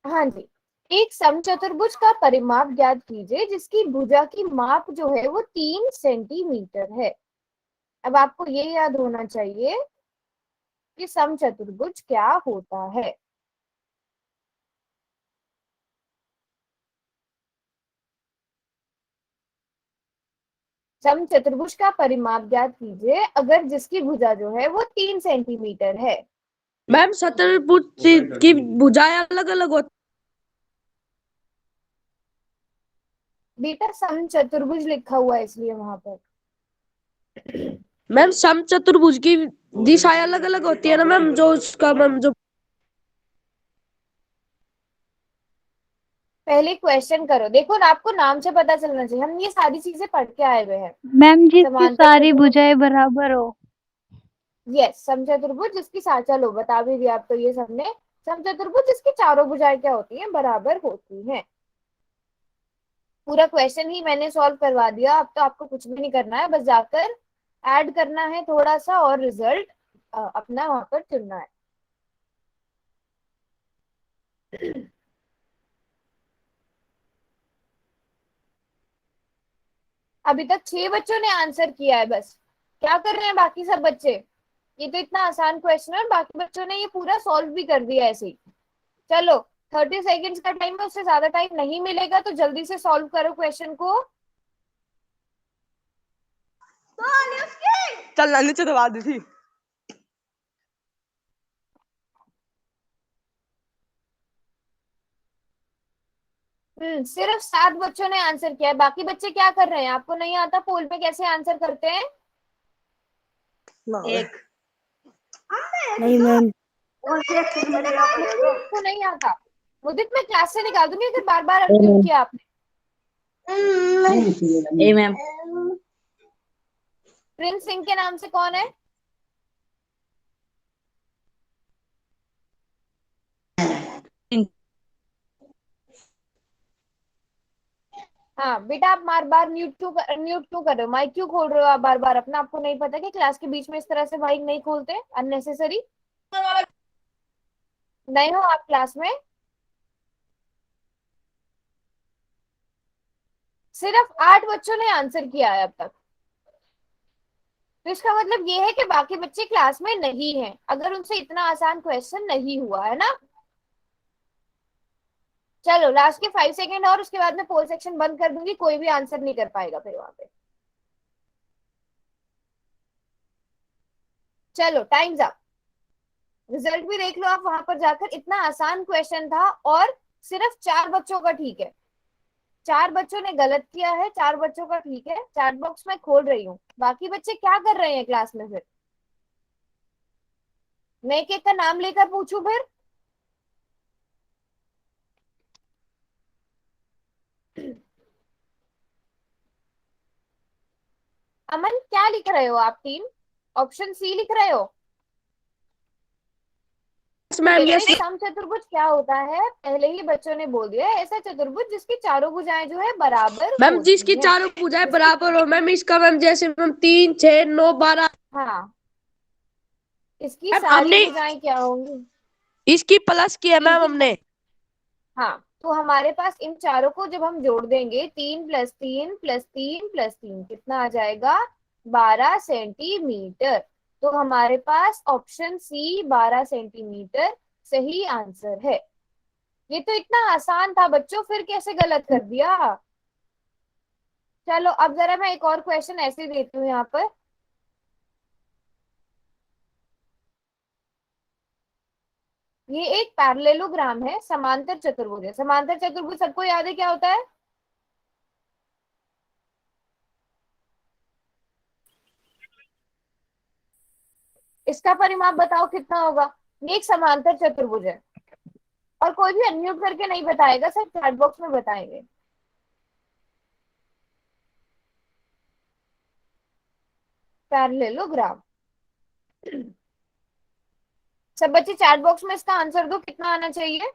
हाँ जी। एक समचतुर्भुज का परिमाप ज्ञात कीजिए जिसकी भुजा की माप जो है वो 3 सेंटीमीटर है। अब आपको ये याद होना चाहिए कि समचतुर्भुज क्या होता है। समचतुर्भुज का परिमाप ज्ञात कीजिए अगर जिसकी भुजा जो है वो 3 सेंटीमीटर है। मैम चतुर्भुज की भुजाएं अलग अलग होती। बेटा समचतुर्भुज लिखा हुआ है इसलिए वहां पर। मैम समचतुर्भुज की दिशाएं अलग अलग होती है ना मैम, जो उसका मैम जो। पहले क्वेश्चन करो, देखो ना आपको नाम से पता चलना चाहिए, हम ये सारी चीजें पढ़ के आए हुए हैं। मैम जिसकी समांतर सारी चतुर्भुज, भुजाएं बराबर हो। यस समचतुर्भुज जिसकी चलो बता भी दिया आप तो ये सबने। समचतुर्भुज जिसकी चारों भुजाएं क्या होती हैं, बराबर होती हैं। पूरा क्वेश्चन ही मैंने सॉल्व करवा दिया, अब तो आपको कुछ भी नहीं करना है, बस जाकर ऐड करना है थोड़ा सा और रिजल्ट अपना वहां पर चुनना है। अभी तक 6 बच्चों ने आंसर किया है बस। क्या कर रहे हैं बाकी सब बच्चे? ये तो इतना आसान क्वेश्चन है, बाकी बच्चों ने ये पूरा सॉल्व भी कर दिया ऐसे ही। चलो 30 सेकेंड्स का टाइम है, उससे ज्यादा टाइम नहीं मिलेगा, तो जल्दी से सॉल्व करो क्वेश्चन को। चल नीचे दबा दी थी। सिर्फ 7 बच्चों ने आंसर किया है, बाकी बच्चे क्या कर रहे हैं? आपको नहीं आता पोल पे कैसे आंसर करते हैं? एक नहीं मैम। आपको नहीं आता? मुदित मैं क्लास से निकाल दूंगी अगर बार बार अनम्यूट किया आपने। ए मैम। प्रिंस सिंह के नाम से कौन है? हाँ बेटा, आप बार बार म्यूट क्यों कर रहे हो? माइक क्यों खोल रहे हो आप बार बार अपना? आपको नहीं पता कि क्लास के बीच में इस तरह से माइक नहीं खोलते अननेसेसरी? नहीं हो आप क्लास में? सिर्फ 8 बच्चों ने आंसर किया है अब तक, तो इसका मतलब ये है कि बाकी बच्चे क्लास में नहीं हैं, अगर उनसे इतना आसान क्वेश्चन नहीं हुआ है ना। चलो लास्ट के 5 सेकेंड और उसके बाद में पोल सेक्शन बंद कर दूंगी, कोई भी आंसर नहीं कर पाएगा फिर वहां पे। चलो टाइम्स अप। रिजल्ट भी देख लो आप वहां पर जाकर, इतना आसान क्वेश्चन था और सिर्फ 4 बच्चों का ठीक है। 4 बच्चों ने गलत किया है, 4 बच्चों का ठीक है। चैट बॉक्स में खोल रही हूँ, बाकी बच्चे क्या कर रहे हैं क्लास में फिर? मैं एक एक का नाम लेकर पूछू फिर? अमन क्या लिख रहे हो आप तीन? ऑप्शन सी लिख रहे हो? मैम बेटा यस। एक समचतुर्भुज क्या होता है पहले ही बच्चों ने बोल दिया है, ऐसा चतुर्भुज जिसकी चारों भुजाएं जो है बराबर मैम जिसकी होती हैं। चारों भुजाएं जिसकी, बराबर हो मैम, इसका मैम जैसे मैम 3 6 9 12। हाँ, इसकी मैम सारी हमने भुजाएं क्या होंगी? इसकी प्लस की है मैम इनकी, हमने। हाँ, तो हमारे पास इन चारों को जब हम जोड़ देंगे, 3 + 3 + 3 + 3 कितना आ जाएगा? 12 सेंटीमीटर। तो हमारे पास ऑप्शन सी 12 सेंटीमीटर सही आंसर है। ये तो इतना आसान था बच्चों, फिर कैसे गलत कर दिया? चलो अब जरा मैं एक और क्वेश्चन ऐसे देती हूँ यहाँ पर। ये एक पैरेललोग्राम है, समांतर चतुर्भुज है। समांतर चतुर्भुज सबको याद है क्या होता है? इसका परिमाप बताओ कितना होगा? ये एक समांतर चतुर्भुज है, और कोई भी अनम्यूट करके नहीं बताएगा, सब चैट बॉक्स में बताएंगे। पैरेललोग्राम। सब बच्चे चैट बॉक्स में इसका आंसर दो, कितना आना चाहिए?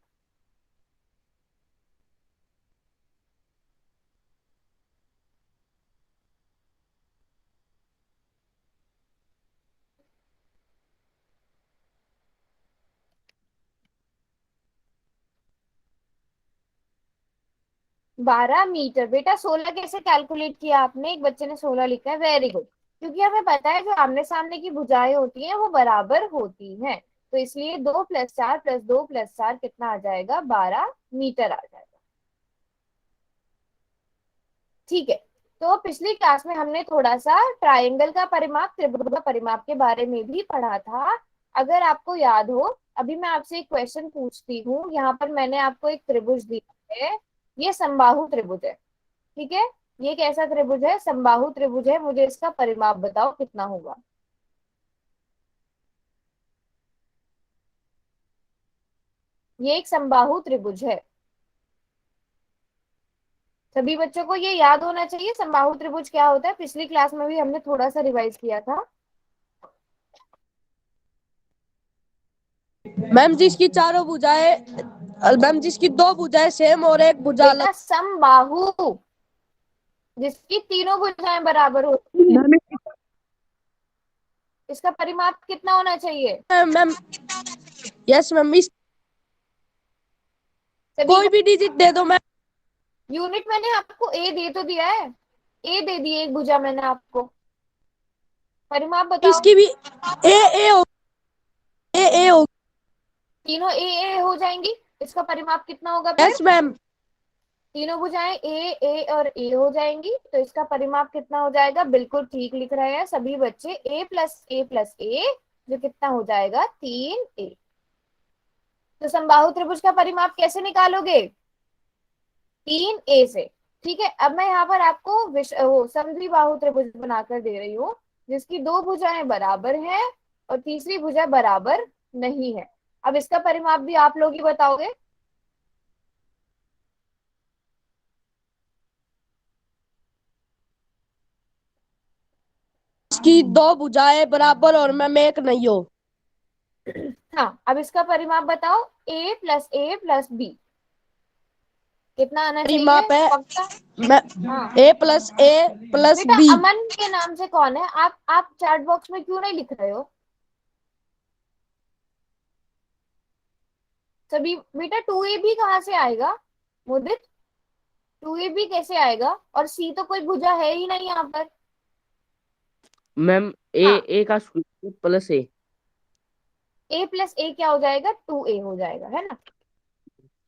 12 मीटर। बेटा 16 कैसे कैलकुलेट किया आपने? एक बच्चे ने 16 लिखा है, वेरी गुड। क्योंकि हमें पता है जो आमने सामने की भुजाएं होती हैं वो बराबर होती हैं, तो इसलिए 2 + 4 + 2 + 4 कितना आ जाएगा? 12 मीटर आ जाएगा। ठीक है। तो पिछली क्लास में हमने थोड़ा सा ट्रायंगल का परिमाप, त्रिभुज का परिमाप के बारे में भी पढ़ा था। अगर आपको याद हो, अभी मैं आपसे एक क्वेश्चन पूछती हूँ। यहाँ पर मैंने आपको एक त्रिभुज दिया है, ये समबाहु त्रिभुज है। ठीक है, ये कैसा त्रिभुज है? समबाहु त्रिभुज है। मुझे इसका परिमाप बताओ कितना होगा। ये एक समबाहु त्रिभुज है। सभी बच्चों को ये याद होना चाहिए समबाहु त्रिभुज क्या होता है। पिछली क्लास में भी हमने थोड़ा सा रिवाइज किया था। मैम जिसकी चारों भुजाएं, मैम जिसकी दो भुजाएं सेम और एक भुजा अलग। बेटा समबाहु, जिसकी तीनों भुजाएं बराबर होती है, मैम इसका परिमाप कितना होना चाहिए? मैम, यस मैम, इस सभी कोई भी डिजिट दे दो मैम। यूनिट मैंने आपको ए दे तो दिया है, ए दे दिए एक भुजा मैंने आपको। परिमाप बताओ। किसकी भी ए ए हो, ए हो। तीनों ए हो जाएंगी, इसका परिमाप कितना होगा फिर? Yes ma'am. तीनों भुजाएं ए और ए हो जाएंगी, तो इसका परिमाप कितना हो जाएगा? बिल्कुल ठीक लिख रहे हैं सभी बच्चे, A + A + A, जो कितना हो जाएगा? 3A। तो समबाहु त्रिभुज का परिमाप कैसे निकालोगे? 3A से। ठीक है, अब मैं यहाँ पर आपको वो समद्विबाहु त्रिभुज बनाकर दे रही हूँ, जिसकी दो भुजाएं बराबर हैं और तीसरी भुजा बराबर नहीं है। अब इसका परिमाप भी आप लोग ही बताओगे। इसकी दो भुजाएं बराबर और मैम एक नहीं हो। हाँ, अब इसका परिमाप बताओ। A + A + B कितना आना चाहिए परिमाप है पक्का? मैं हाँ A + A + बेटा, B। अमन के नाम से कौन है? आप चैट बॉक्स में क्यों नहीं लिख रहे हो सभी? बेटा 2AB कहाँ से आएगा मुदित? 2AB कैसे आएगा? और C तो कोई भुजा है ही नहीं यहाँ पर। मैम ए हाँ, ए का square plus A. A + A क्या हो जाएगा? 2A हो जाएगा, है ना?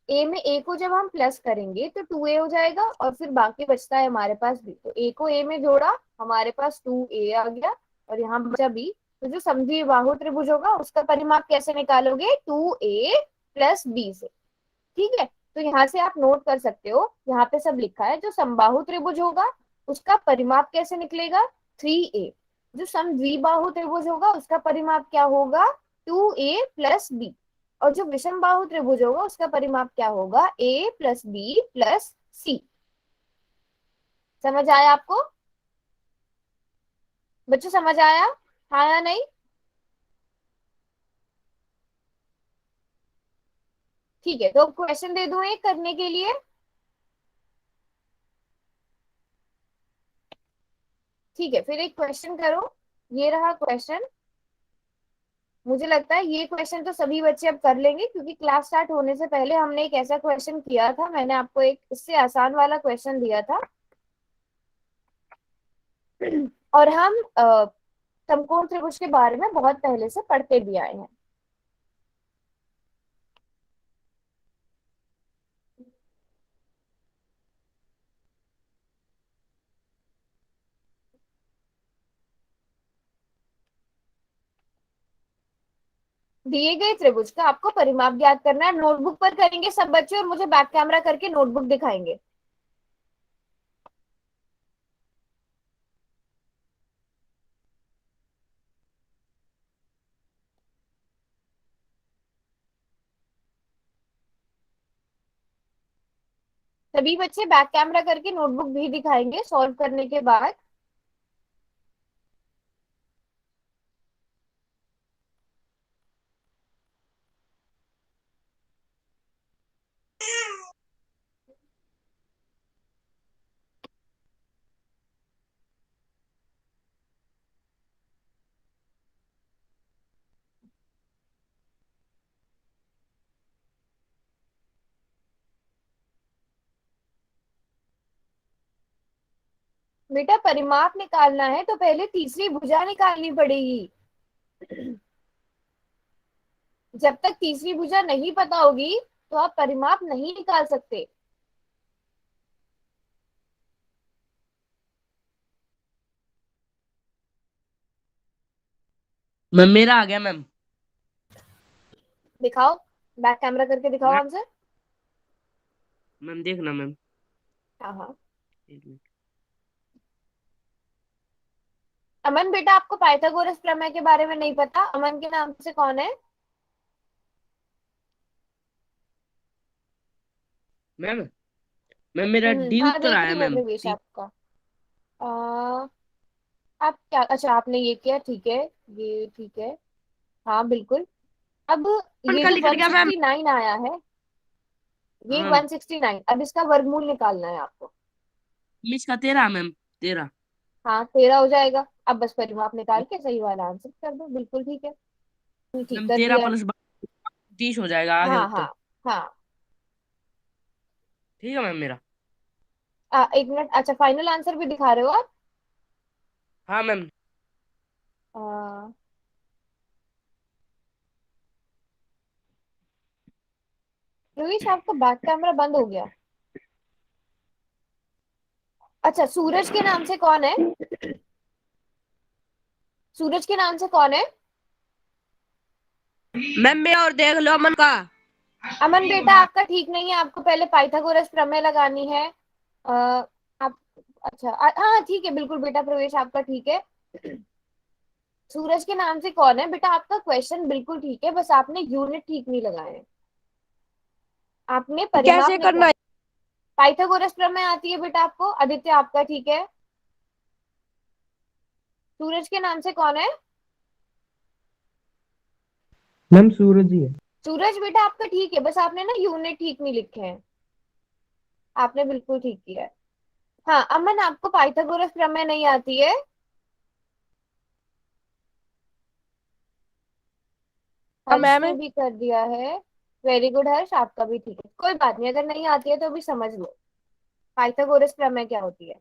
ए में ए को जब हम प्लस करेंगे तो 2A हो जाएगा, और फिर बाकी बचता है हमारे पास बी, तो ए को ए में जोड़ा, हमारे पास 2A आ गया, और यहाँ बचा बी। तो जो समद्विबाहु त्रिभुज होगा उसका परिमाप कैसे निकालोगे? 2A + B से। ठीक है, तो यहाँ से आप नोट कर सकते हो, यहाँ पे सब लिखा है। जो समबाहु त्रिभुज होगा उसका परिमाप कैसे निकलेगा? 3A। जो समद्विबाहु त्रिभुज होगा उसका परिमाप क्या होगा? 2A + B। और जो विषम बाहु त्रिभुज होगा उसका परिमाप क्या होगा? A + B + C। समझ आया आपको बच्चों? समझ आया? हाँ या नहीं? ठीक है, तो क्वेश्चन दे दूं एक करने के लिए। ठीक है, फिर एक क्वेश्चन करो। ये रहा क्वेश्चन। मुझे लगता है ये क्वेश्चन तो सभी बच्चे अब कर लेंगे, क्योंकि क्लास स्टार्ट होने से पहले हमने एक ऐसा क्वेश्चन किया था। मैंने आपको एक इससे आसान वाला क्वेश्चन दिया था। और हम समकोण त्रिभुज के बारे में बहुत पहले से पढ़ते भी आए हैं। दिए गए त्रिभुज का आपको परिमाप ज्ञात करना है। नोटबुक पर करेंगे सब बच्चे, और मुझे बैक कैमरा करके नोटबुक दिखाएंगे। सभी बच्चे बैक कैमरा करके नोटबुक भी दिखाएंगे सॉल्व करने के बाद। बेटा परिमाप निकालना है तो पहले तीसरी भुजा निकालनी पड़ेगी। जब तक तीसरी भुजा नहीं पता होगी तो आप परिमाप नहीं निकाल सकते। मैम मेरा आ गया मैम। दिखाओ, बैक कैमरा करके दिखाओ मैम आंसर। मैम देखना मैम। हाँ हाँ। एक मिनट। अमन बेटा आपको पाइथागोरस प्रमेय के बारे में नहीं पता? अमन के नाम से कौन है? मैम मैम मेरा डी हाँ उत्तर देख आया रही मैं मैम। प्रवेश आपका। आप क्या, अच्छा आपने ये किया, ठीक है, ये ठीक है। हाँ बिल्कुल। अब ये उनका जो निकल गया मैम। 169 आया है, ये हाँ 169, अब इसका वर्गमूल निकालना है आपको। मिस का 13 मैम 13। हाँ 13 हो जाएगा। अब बस परिमाप निकाल के सही वाला आंसर कर दो, बिल्कुल ठीक है, ठीक मैम कर 13 दिया है। प्लस 30 हो जाएगा, आ गया हाँ उत्तर। हाँ हाँ। ठीक है मैम मेरा। एक मिनट, अच्छा फाइनल आंसर भी दिखा रहे हो आप? हाँ मैम। आ, लुईस आपका बैक कैमरा बंद हो गया। अच्छा सूरज के नाम से कौन है? सूरज के नाम से कौन है? मैम मेरा और देख लो अमन का। अमन बेटा आपका ठीक नहीं है, आपको पहले पाइथागोरस प्रमेय लगानी है। आप, अच्छा हाँ ठीक है बिल्कुल बेटा, प्रवेश आपका ठीक है। सूरज के नाम से कौन है बेटा, आपका क्वेश्चन बिल्कुल ठीक है, बस आपने यूनिट ठीक नहीं लगाए हैं। आपने परिमाप कैसे करना निकाल, है? पाइथागोरस प्रमेय आती है बेटा आपको? आदित्य आपका ठीक है। सूरज के नाम से कौन है? मैम सूरज ही है। सूरज बेटा आपका ठीक है, बस आपने ना यूनिट ठीक नहीं लिखे हैं। आपने बिल्कुल ठीक किया है। हाँ अमन आपको पाइथागोरस प्रमेय नहीं आती है? हाँ हर्ष मैम। ने भी कर दिया है। वेरी गुड हर्ष, आपका भी ठीक है, कोई बात नहीं, अगर नहीं आती है तो अभी समझ लो पाइथागोरस प्रमेय क्या होती है।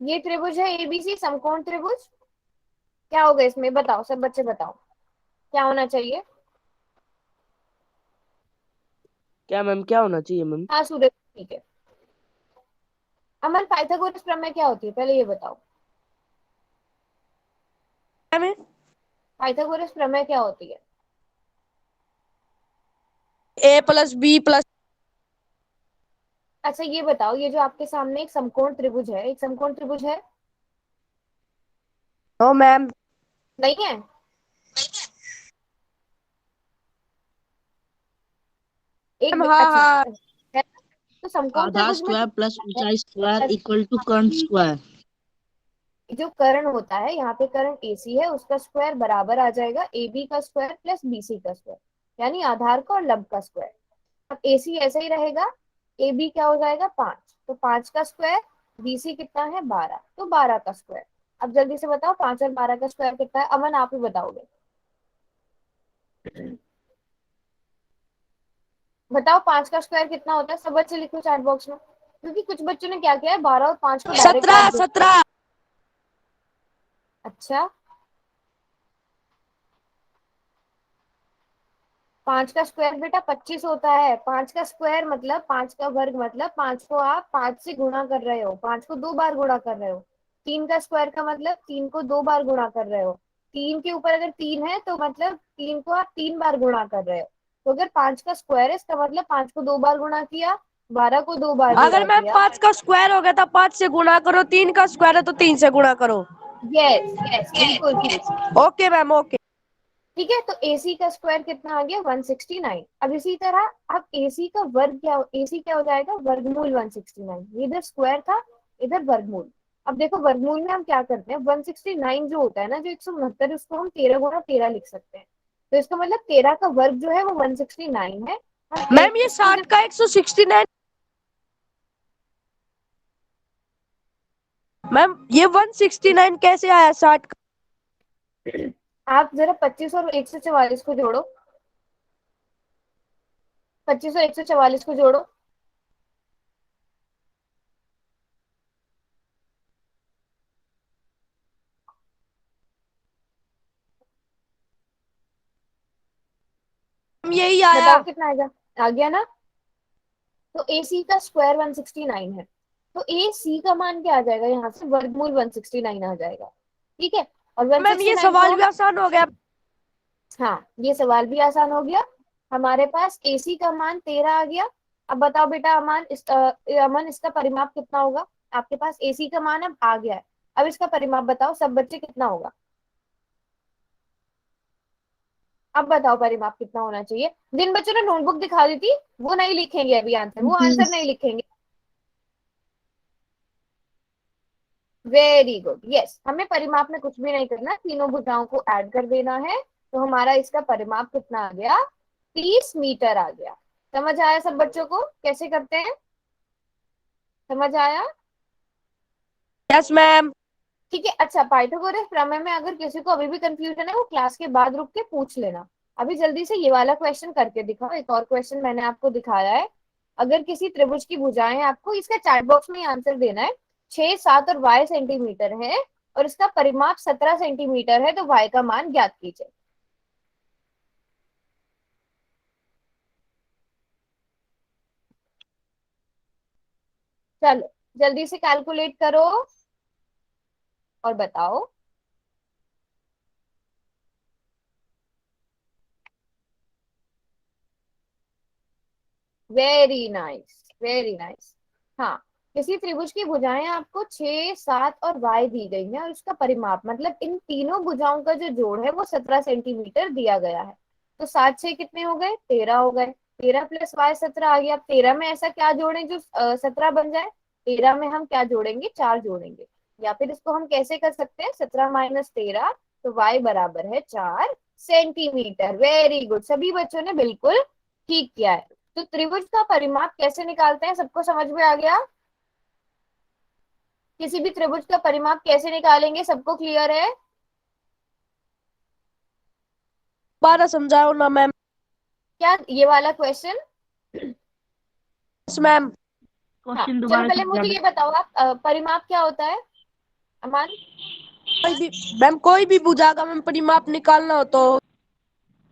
ये त्रिभुज है एबीसी, समकोण त्रिभुज। क्या होगा इसमें, बताओ सब बच्चे बताओ, क्या होना चाहिए? क्या मैम क्या होना चाहिए मैम? हाँ सूरज ठीक है। अमन पाइथागोरस प्रमेय क्या होती है पहले ये बताओ। मैम पाइथागोरस प्रमेय क्या होती है? ए प्लस बी प्लस। अच्छा ये बताओ, ये जो आपके सामने एक समकोण त्रिभुज है, एक समकोण त्रिभुज है? No ma'am. नहीं है? एक मैम हाँ अच्छा हाँ। है, तो समकोण आधार त्रिभुज में स्क्वायर प्लस है, ऊंचाई स्क्वायर इक्वल टू कर्ण स्क्वायर। जो कर्ण होता है यहाँ पे, कर्ण एसी है, उसका स्क्वायर बराबर आ जाएगा ए बी का स्क्वायर प्लस बीसी का स्क्वायर, यानी आधार का और लंब का स्क्वायर। अब एसी ऐसे ही रहेगा, ए बी क्या हो जाएगा 5, तो 5 का स्क्वायर, बीसी कितना है 12, तो 12 का स्क्वायर। अब जल्दी से बताओ 5 और 12 का स्क्वायर कितना है? अमन आप ही बताओगे, बताओ 5 का स्क्वायर कितना होता है, सब बच्चे लिखो चैट बॉक्स में, क्योंकि कुछ बच्चों ने क्या किया है 12 और 5 को डायरेक्ट काट 17 दिया। 17। अच्छा 5 का स्क्वायर बेटा 25 होता है, 5 का स्क्वायर मतलब 5 का वर्ग, मतलब 5 को आप 5 से गुणा कर रहे हो, 5 को 2 बार गुणा कर रहे हो। 3 का स्क्वायर का मतलब 3 को 2 बार गुणा कर रहे हो। 3 के ऊपर अगर 3 है तो मतलब 3 को आप 3 बार गुणा कर रहे हो। तो अगर 5 का स्क्वायर है इसका मतलब 5 को 2 बार गुणा किया, 12 को 2 बार अगर गुणा मैम किया। 5 का स्क्वायर हो गया तो 5 से गुणा करो, 3 का स्क्वायर है तो 3 से गुणा करो। यस यस बिल्कुल ठीक। Okay ma'am okay. ठीक है, तो एसी का स्क्वायर कितना आ गया 169। अब इसी तरह अब एसी का वर्ग क्या, एसी क्या हो जाएगा वर्गमूल 169, ये इधर स्क्वायर था, इधर वर्गमूल। अब देखो वर्गमूल में हम क्या करते हैं, 169 जो होता है ना, जो 169, उसको हम 13 गुणा 13 लिख सकते हैं। तो इसका मतलब 13 का वर्ग जो है वो 169 है। हम मैम एक ये इसको 60 का 169। मैम ये 169 कैसे आया 60 का? आप जरा 25 और 144 को जोड़ो, 25 और 144 को जोड़ो। यही आया। बताओ कितना आएगा। आ गया ना। तो ए सी का स्क्वायर 169 है, तो ए सी का मान क्या आ जाएगा, यहाँ से वर्गमूल 169 आ जाएगा। ठीक है। और मैम ये 169 को सवाल भी हम, आसान हो गया। हाँ ये सवाल भी आसान हो गया। हमारे पास ए सी का मान 13 आ गया। अब बताओ बेटा अमन, अमन इसका परिमाप कितना होगा। आपके पास ए सी का मान अब आ गया है, अब इसका परिमाप बताओ सब बच्चे कितना होगा। अब बताओ परिमाप कितना होना चाहिए। जिन बच्चों ने नोटबुक दिखा दी थी वो नहीं लिखेंगे अभी आंसर, वो आंसर 20 नहीं लिखेंगे। वेरी गुड, यस, हमें परिमाप में कुछ भी नहीं करना, तीनों भुजाओं को ऐड कर देना है। तो हमारा इसका परिमाप कितना आ गया, 30 मीटर आ गया। समझ आया सब बच्चों को कैसे करते हैं, समझ आया। Yes ma'am. ठीक है। अच्छा, पाइथागोरस प्रमेय में अगर किसी को अभी भी कंफ्यूजन है वो क्लास के बाद रुक के पूछ लेना। अभी जल्दी से ये वाला क्वेश्चन करके दिखाओ। एक और क्वेश्चन मैंने आपको दिखाया है। अगर किसी त्रिभुज की भुजाएं, आपको इसका चैट बॉक्स में आंसर देना है। 6, 7 और y सेंटीमीटर है और इसका परिमाप 17 सेंटीमीटर है, तो y का मान ज्ञात कीजिए। चलो जल्दी से कैलकुलेट करो और बताओ। Very nice, very nice. हाँ, किसी त्रिभुज की भुजाएं आपको 6, 7 और y दी गई हैं और उसका परिमाप मतलब इन तीनों भुजाओं का जो जोड़ है वो 17 सेंटीमीटर दिया गया है। तो 7 6 कितने हो गए, 13 हो गए। 13 प्लस y 17 आ गया। अब 13 में ऐसा क्या जोड़ें जो 17 बन जाए। 13 में हम क्या जोड़ेंगे, 4 जोड़ेंगे। या फिर इसको हम कैसे कर सकते हैं, 17 माइनस 13, तो y बराबर है 4 सेंटीमीटर। वेरी गुड, सभी बच्चों ने बिल्कुल ठीक किया है। तो त्रिभुज का परिमाप कैसे निकालते हैं, सबको समझ में आ गया। किसी भी त्रिभुज का परिमाप कैसे निकालेंगे, सबको क्लियर है। दोबारा समझाओ ना मैम। क्या ये वाला क्वेश्चन। Yes ma'am. हाँ क्वेश्चन चलो दोबारा पहले समझा मुझे दो। ये बताओ आप, परिमाप क्या होता है अमान। कोई भी मैम, कोई भी भुजा का मैम परिमाप निकालना हो तो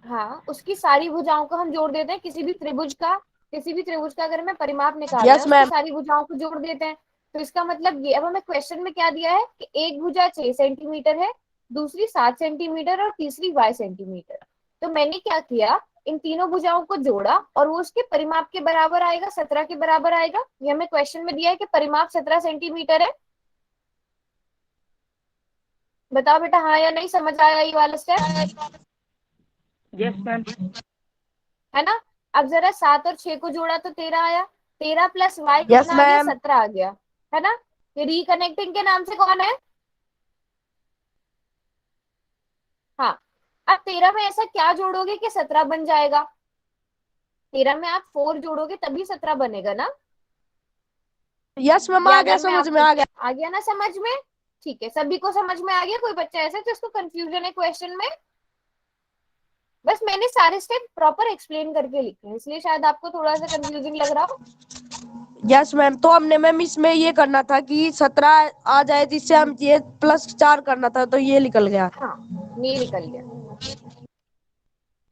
हाँ, उसकी सारी भुजाओं को हम जोड़ देते हैं। किसी भी त्रिभुज का, किसी भी त्रिभुज का अगर हमें परिमाप निकालना है यस उसकी मैम। सारी भुजाओं को जोड़ देते हैं। तो इसका मतलब ये, अब हमें क्वेश्चन में क्या दिया है कि एक भुजा 6 सेंटीमीटर है, दूसरी 7 सेंटीमीटर और तीसरी y सेंटीमीटर। तो मैंने क्या किया, इन तीनों भुजाओं को जोड़ा और वो उसके परिमाप के बराबर आएगा, 17 के बराबर आएगा। ये हमें क्वेश्चन में दिया है कि परिमाप 17 सेंटीमीटर है। बताओ बेटा हाँ या नहीं, समझ आया ये वाला स्टेप, यस मैम। है ना। अब जरा 7 और 6 को जोड़ा तो 13 आया। 13 प्लस y यस कितना आ गया, मैम। 17 आ गया, है ना। ये रिकनेक्टिंग के नाम से कौन है। हाँ। अब 13 में ऐसा क्या जोड़ोगे कि 17 बन जाएगा। 13 में आप 4 जोड़ोगे तभी 17 बनेगा ना। यस मैम, या आ गया, अगर मैं समझ में आपको, आ गया। आ गया ना समझ में। ठीक है, सभी को समझ में आ गया, कोई बच्चा ऐसा है जिसको कंफ्यूजन है क्वेश्चन में। बस मैंने सारे स्टेप प्रॉपर एक्सप्लेन करके लिखे हैं, इसलिए शायद आपको थोड़ा सा कंफ्यूजिंग लग रहा हो। यस मैम, तो हमने मैम इसमें ये करना था कि 17 आ जाए, जिससे हम ये +4 करना था, तो ये निकल गया। हाँ, ये निकल गया।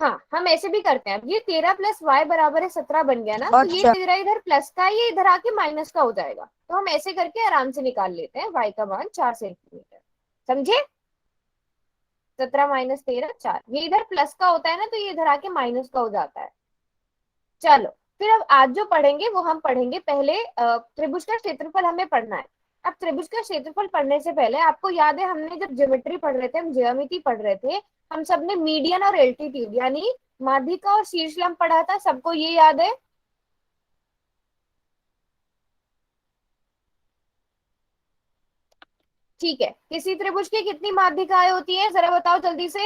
हाँ, हम ऐसे भी करते हैं। अब ये 13 प्लस y बराबर है 17 बन गया ना, तो ये अच्छा। 13 इधर प्लस का है, ये इधर आके माइनस का हो जाएगा। तो हम ऐसे करके आराम से निकाल लेते हैं y का मान 4 सेंटीमीटर। समझे। 17 माइनस 13 4, ये इधर प्लस का होता है ना, तो ये इधर आके माइनस का हो जाता है। चलो फिर अब आज जो पढ़ेंगे वो हम पढ़ेंगे पहले, त्रिभुज का क्षेत्रफल हमें पढ़ना है। अब त्रिभुज का क्षेत्रफल पढ़ने से पहले आपको याद है, हमने जब ज्योमेट्री पढ़ रहे थे, हम ज्यामिति पढ़ रहे थे, हम सबने मीडियन और एल्टीट्यूड यानी माध्यिका और शीर्षलंब पढ़ा था, सबको ये याद है। ठीक है, किसी त्रिभुज की कितनी माध्यिकाएं होती हैं जरा बताओ जल्दी से।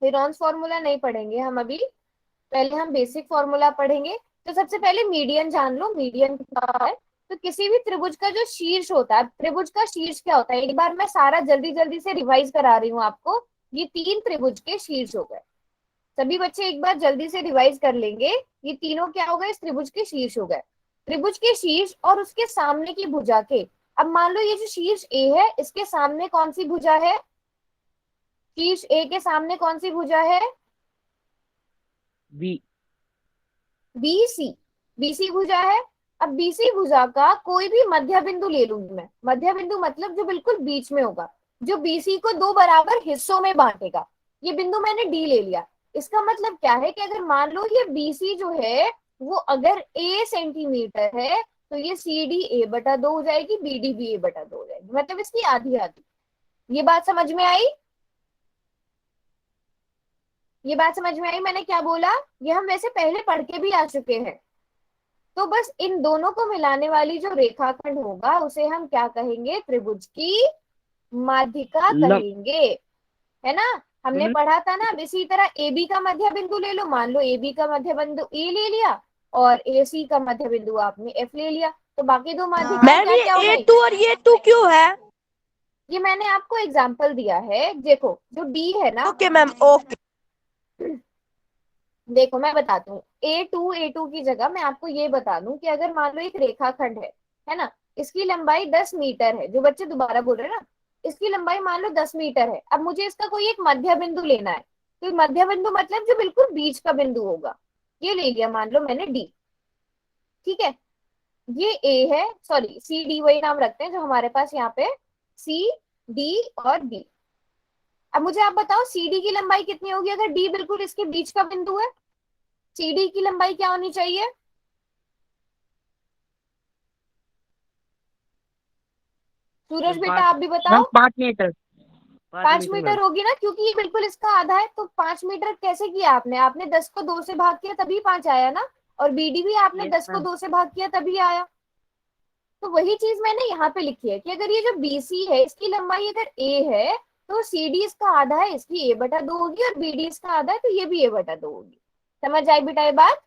हेरॉन्स फॉर्मूला नहीं पढ़ेंगे हम अभी, पहले हम बेसिक फॉर्मूला पढ़ेंगे। तो सबसे पहले मीडियन जान लो, मीडियन क्या है। तो किसी भी त्रिभुज का जो शीर्ष होता है, त्रिभुज का शीर्ष क्या होता है, एक बार मैं सारा जल्दी जल्दी से रिवाइज करा रही हूँ आपको। ये 3 त्रिभुज के शीर्ष हो गए। सभी बच्चे एक बार जल्दी से रिवाइज कर लेंगे। ये तीनों क्या हो गए, इस त्रिभुज के शीर्ष हो गए। त्रिभुज के शीर्ष और उसके सामने की भुजा के, अब मान लो ये जो शीर्ष ए है, इसके सामने कौन सी भुजा है, शीर्ष ए के सामने कौन सी भुजा है, बी। बीसी, बीसी भुजा है। अब बीसी भुजा का कोई भी मध्य बिंदु ले लूंगी मैं। मध्य बिंदु मतलब जो बिल्कुल बीच में होगा, जो बीसी को 2 बराबर हिस्सों में बांटेगा। ये बिंदु मैंने डी ले लिया। इसका मतलब क्या है कि अगर मान लो ये बीसी जो है वो अगर ए सेंटीमीटर है, तो ये सी डी ए बटा 2 हो जाएगी, बी डी बी ए बटा 2 हो जाएगी, मतलब इसकी आधी आधी। ये बात समझ में आई? ये बात समझ में आई मैंने क्या बोला? ये हम वैसे पहले पढ़ के भी आ चुके हैं। तो बस इन दोनों को मिलाने वाली जो रेखाखंड होगा उसे हम क्या कहेंगे, त्रिभुज की माध्यिका कहेंगे, है ना। हमने पढ़ा था ना। अब इसी तरह ए बी का मध्य बिंदु ले लो। मान लो ए बी का मध्य बिंदु ए ले लिया और ए सी का मध्य बिंदु आपने एफ ले लिया, तो बाकी 2 माध्यिकाएं मैम क्या ये क्या हो गई? A2 और ये 2 क्यों है? ये मैंने आपको एग्जाम्पल दिया है। देखो जो डी है ना, ओके मैम, ओके। देखो मैं बताती हूँ। ए टू की जगह मैं आपको ये बता दूं कि अगर मान लो एक रेखाखंड है ना, इसकी लंबाई 10 मीटर है। जो बच्चे दोबारा बोल रहे हैं ना, इसकी लंबाई मान लो 10 मीटर है। अब मुझे इसका कोई एक मध्य बिंदु लेना है। तो मध्य बिंदु मतलब जो बिल्कुल बीच का बिंदु होगा, ये ले लिया मान लो मैंने डी। ठीक है, ये ए है, सॉरी सी डी वही नाम रखते हैं जो हमारे पास यहाँ पे, सी डी और डी। अब मुझे आप बताओ सी डी की लंबाई कितनी होगी अगर डी बिल्कुल इसके बीच का बिंदु है? सी डी की लंबाई क्या होनी चाहिए? सूरज बेटा आप भी बताओ। 5 मीटर। 5 मीटर होगी ना, क्योंकि ये बिल्कुल इसका आधा है। तो 5 मीटर कैसे किया आपने? आपने 10 को 2 से भाग किया तभी 5 आया ना, और बीडी भी आपने 10 को 2 से भाग किया तभी आया। तो वही चीज मैंने यहाँ पे लिखी है कि अगर ये जो बीसी है इसकी लंबाई अगर ए है, तो सी डी इसका आधा है, इसकी ए बटा 2 होगी, और बी डी इसका आधा है तो ये भी ए बटा 2 होगी। समझ आई बेटा ये बात?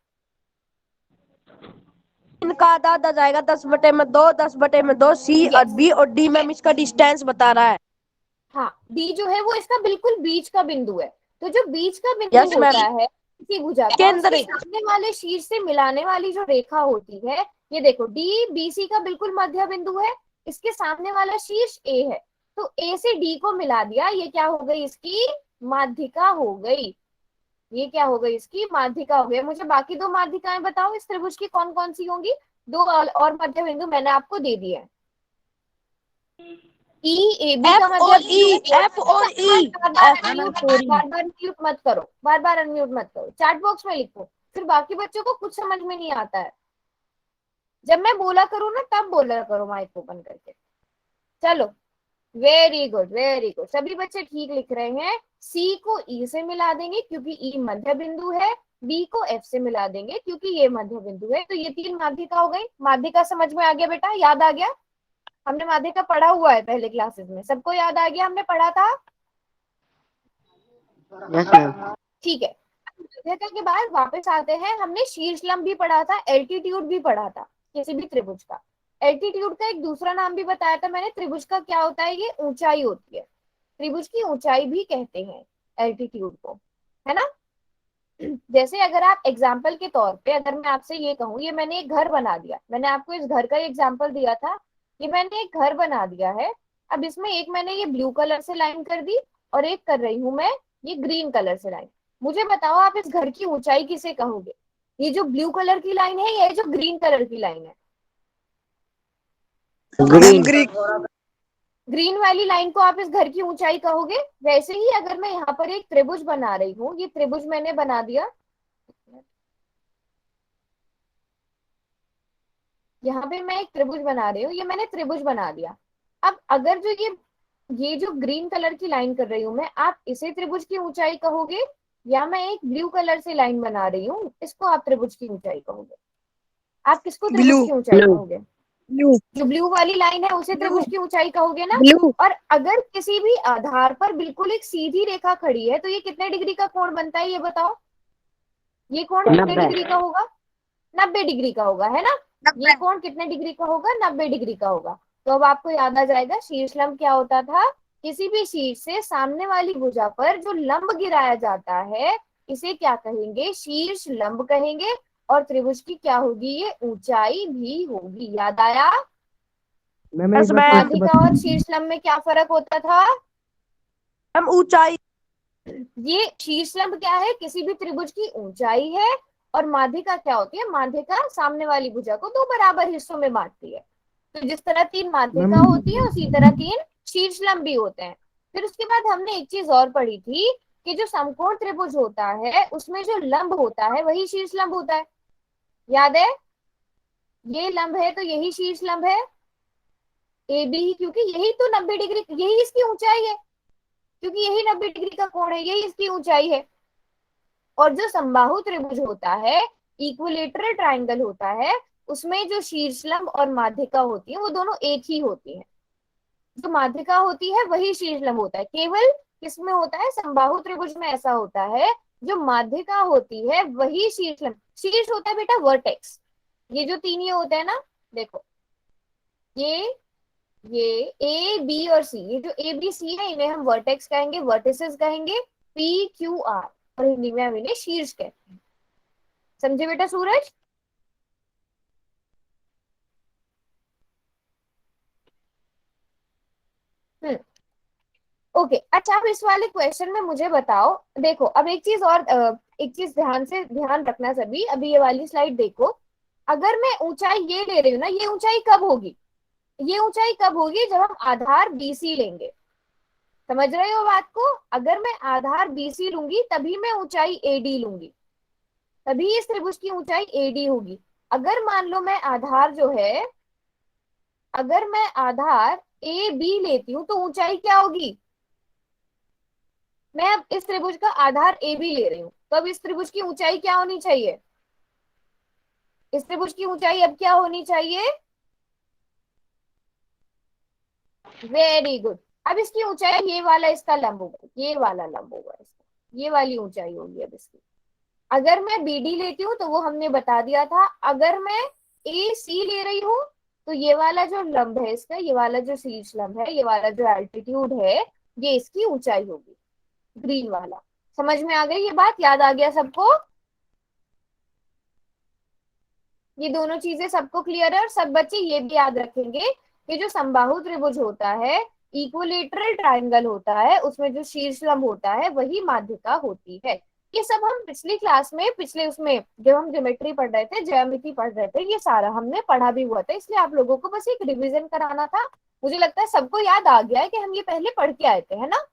इनका आधा आधा जाएगा, 10/2, 10/2 सी और बी, और डी मैम इसका डिस्टेंस बता रहा है। हाँ, डी जो है वो इसका बिल्कुल बीच का बिंदु है। तो जो बीच का बिंदु Yes, होता ma'am. है किसी भुजा का, केंद्र उसके सामने वाले शीर्ष से मिलाने वाली जो रेखा होती है, ये देखो डी बीसी का बिल्कुल मध्य बिंदु है, इसके सामने वाला शीर्ष ए है, तो ए से डी को मिला दिया, ये क्या हो गई, इसकी माध्यिका हो गई। ये क्या हो गई, इसकी माध्यिका हो गई। मुझे बाकी 2 माध्यिकाएं बताओ इस त्रिभुज की कौन कौन सी होंगी? 2 और मध्य बिंदु मैंने आपको दे दिए हैं। ई ए बी का F और E, F और E। बार बार म्यूट मत करो, बार बार अनम्यूट मत करो, चैट बॉक्स में लिखो, फिर बाकी बच्चों को कुछ समझ में नहीं आता है। जब मैं बोला करूँ ना तब बोला करो माइक ओपन करके। चलो, वेरी गुड वेरी गुड, सभी बच्चे ठीक लिख रहे हैं। सी को ई से मिला देंगे क्योंकि ई मध्य बिंदु है, बी को एफ से मिला देंगे क्योंकि ये मध्य बिंदु है। तो ये 3 माध्यिका हो गई। माध्यिका समझ में आ गया बेटा? याद आ गया? हमने माध्यिका पढ़ा हुआ है पहले क्लासेस में, सबको याद आ गया? हमने पढ़ा था। Yes ma'am. ठीक है, माध्यिका के बाद वापस आते हैं। हमने शीर्ष लंब भी पढ़ा था, एल्टीट्यूड भी पढ़ा था किसी भी त्रिभुज का। एल्टीट्यूड का एक दूसरा नाम भी बताया था मैंने। त्रिभुज का क्या होता है? ये ऊंचाई होती है, त्रिभुज की ऊंचाई भी कहते हैं एल्टीट्यूड को, है ना। जैसे अगर आप एग्जाम्पल के तौर पे, अगर मैं आपसे ये कहूँ, ये मैंने एक घर बना दिया, मैंने आपको इस घर का एग्जाम्पल दिया था, ये मैंने एक घर बना दिया है। अब इसमें एक मैंने ये ब्लू कलर से लाइन कर दी और एक कर रही हूं मैं ये ग्रीन कलर से लाइन। मुझे बताओ आप इस घर की ऊंचाई किसे कहोगे? ये जो ब्लू कलर की लाइन है, ये जो ग्रीन कलर की लाइन है? ग्रीन। ग्रीन वाली लाइन को आप इस घर की ऊंचाई कहोगे। वैसे ही अगर मैं यहाँ पर एक त्रिभुज बना रही हूँ, ये त्रिभुज मैंने बना दिया, यहाँ पे मैं एक त्रिभुज बना रही हूँ, ये मैंने त्रिभुज बना दिया। अब अगर जो ये जो ग्रीन कलर की लाइन कर रही हूँ मैं, आप इसे त्रिभुज की ऊंचाई कहोगे, या मैं एक ब्लू कलर से लाइन बना रही हूँ, इसको आप त्रिभुज की ऊंचाई कहोगे? आप किसको त्रिभुज की ऊंचाई कहोगे? जो ब्लू वाली लाइन है उसे त्रिभुज की ऊंचाई कहोगे ना। और अगर किसी भी आधार पर बिल्कुल एक सीधी रेखा खड़ी है, तो ये कितने डिग्री का कोण बनता है ये बताओ? ये कोण कितने डिग्री का होगा? 90 डिग्री का होगा, है ना। ये कोण कितने डिग्री का होगा? 90 डिग्री का होगा। तो अब आपको याद आ जाएगा शीर्ष लंब क्या होता था। किसी भी शीर्ष से सामने वाली भुजा पर जो लंब गिराया जाता है इसे क्या कहेंगे? शीर्ष लंब कहेंगे। और त्रिभुज की क्या होगी? ये ऊंचाई भी होगी। याद आया? मैम एक यस बार फिर से माध्यिका और शीर्ष लंब में क्या फर्क होता था? मैम ऊंचाई। ये शीर्ष लंब क्या है? किसी भी त्रिभुज की ऊंचाई है। और माध्यिका क्या होती है? माध्यिका सामने वाली भुजा को दो बराबर हिस्सों में बांटती है। तो जिस तरह 3 मैम माध्यिका होती है उसी तरह 3 शीर्ष लंब भी होते हैं। फिर उसके बाद हमने एक चीज और पढ़ी थी कि जो समकोण त्रिभुज होता है उसमें जो लंब होता है वही शीर्ष लंब होता है। याद है? ये लंब है तो यही शीर्ष लंब है। ए बी, क्योंकि यही तो 90 डिग्री, यही इसकी ऊंचाई है। क्योंकि यही 90 डिग्री का कोण है, यही इसकी ऊंचाई है। और जो समबाहु त्रिभुज होता है, इक्विलेटरल ट्रायंगल होता है, उसमें जो शीर्षलंब और माध्यिका होती है वो दोनों एक ही होती है। जो माध्यिका होती है वही शीर्षलंब होता है। केवल किसमें होता है? समबाहु त्रिभुज में ऐसा होता है जो माध्यिका होती है वही शीर्षलंब। शीर्ष होता है बेटा वर्टेक्स। ये जो 3 ये होते हैं ना, देखो ये ए बी और सी, ये जो ए बी सी है इन्हें हम वर्टेक्स कहेंगे, वर्टिसेस कहेंगे, पी क्यू आर, और हिंदी में हम इन्हें शीर्ष कहते हैं। समझे बेटा सूरज? हम्म। ओके, अच्छा अब इस वाले क्वेश्चन में मुझे बताओ। देखो अब एक चीज और, एक चीज ध्यान रखना सभी। अभी ये वाली स्लाइड देखो। अगर मैं ऊंचाई ये ले रही हूँ ना, ये ऊंचाई कब होगी? ये ऊंचाई कब होगी? जब हम आधार बीसी लेंगे। समझ रहे हो बात को? अगर मैं आधार बीसी लूंगी तभी मैं ऊंचाई एडी लूंगी, तभी इस त्रिभुज की ऊंचाई एडी होगी। अगर मान लो मैं आधार जो है, अगर मैं आधार ए बी लेती हूँ तो ऊंचाई क्या होगी? मैं अब इस त्रिभुज का आधार ए बी ले रही हूँ तो अब इस त्रिभुज की ऊंचाई क्या होनी चाहिए? इस त्रिभुज की ऊंचाई अब क्या होनी चाहिए? Very good. अब इसकी ऊंचाई, ये वाला इसका लंब होगा, ये वाला लंब होगा इसका, ये वाली ऊंचाई होगी अब इसकी। अगर मैं बी डी लेती हूँ तो वो हमने बता दिया था। अगर मैं ए सी ले रही हूँ तो ये वाला जो लंब है इसका, ये वाला जो शीर्ष लंब है, ये वाला जो एल्टीट्यूड है, ये इसकी ऊंचाई होगी, ग्रीन वाला। समझ में आ गई ये बात? याद आ गया सबको? ये दोनों चीजें सबको क्लियर है? और सब बच्चे ये भी याद रखेंगे कि जो समबाहु त्रिभुज होता है, इक्विलेटरल ट्रायंगल होता है, उसमें जो शीर्ष लंब होता है वही माध्यिका होती है। ये सब हम पिछली क्लास में, पिछले उसमें जब हम ज्योमेट्री पढ़ रहे थे, ज्यामिति पढ़ रहे थे, ये सारा हमने पढ़ा भी हुआ था। इसलिए आप लोगों को बस एक रिवीजन कराना था। मुझे लगता है सबको याद आ गया है कि हम ये पहले पढ़ के आए थे, है ना?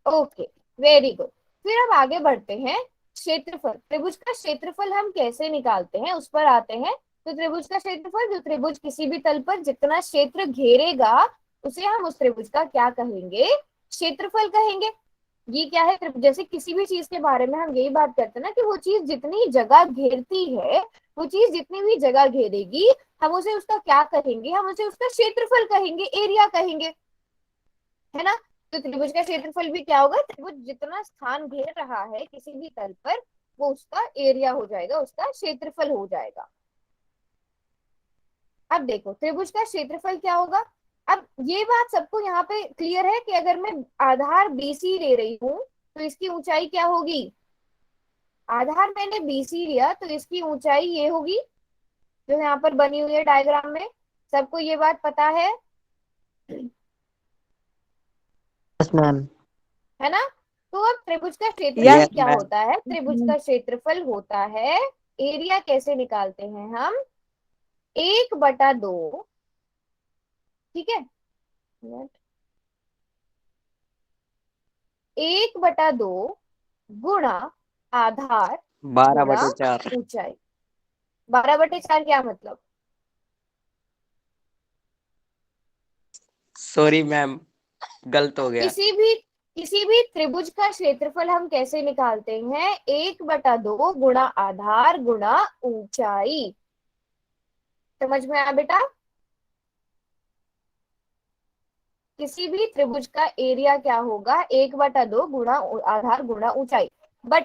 Okay, very good. फिर अब आगे बढ़ते हैं। क्षेत्रफल, त्रिभुज का क्षेत्रफल हम कैसे निकालते हैं उस पर आते हैं। तो त्रिभुज का क्षेत्रफल, जो त्रिभुज किसी भी तल पर जितना क्षेत्र घेरेगा उसे हम उस त्रिभुज का क्या कहेंगे? क्षेत्रफल कहेंगे। ये क्या है? जैसे किसी भी चीज के बारे में हम यही बात करते हैं ना कि वो चीज जितनी जगह घेरती है, वो चीज जितनी भी जगह घेरेगी, हम उसे उसका क्या कहेंगे? हम उसे उसका क्षेत्रफल कहेंगे, एरिया कहेंगे, है ना? तो त्रिभुज का क्षेत्रफल भी क्या होगा? त्रिभुज जितना स्थान घेर रहा है किसी भी तल पर, वो उसका एरिया हो जाएगा, उसका क्षेत्रफल हो जाएगा। अब देखो त्रिभुज का क्षेत्रफल क्या होगा। अब ये बात सबको यहाँ पे क्लियर है कि अगर मैं आधार बीसी ले रही हूँ तो इसकी ऊंचाई क्या होगी? आधार मैंने बीसी लिया तो इसकी ऊंचाई ये होगी, जो यहाँ पर बनी हुई है डायग्राम में। सबको ये बात पता है? Yes ma'am. है ना? तो अब त्रिभुज का क्षेत्रफल यस क्या होता है? त्रिभुज का क्षेत्रफल होता है, एरिया कैसे निकालते हैं हम? 1/2, ठीक है, 1/2 गुणा आधार 12/4। ऊंचाई। 12/4 क्या मतलब? सॉरी मैम, गलत हो गया। किसी भी त्रिभुज का क्षेत्रफल हम कैसे निकालते हैं? 1/2 गुणा आधार गुणा ऊंचाई। समझ में आया बेटा? किसी भी त्रिभुज का एरिया क्या होगा? 1/2 गुणा आधार गुणा ऊंचाई। बट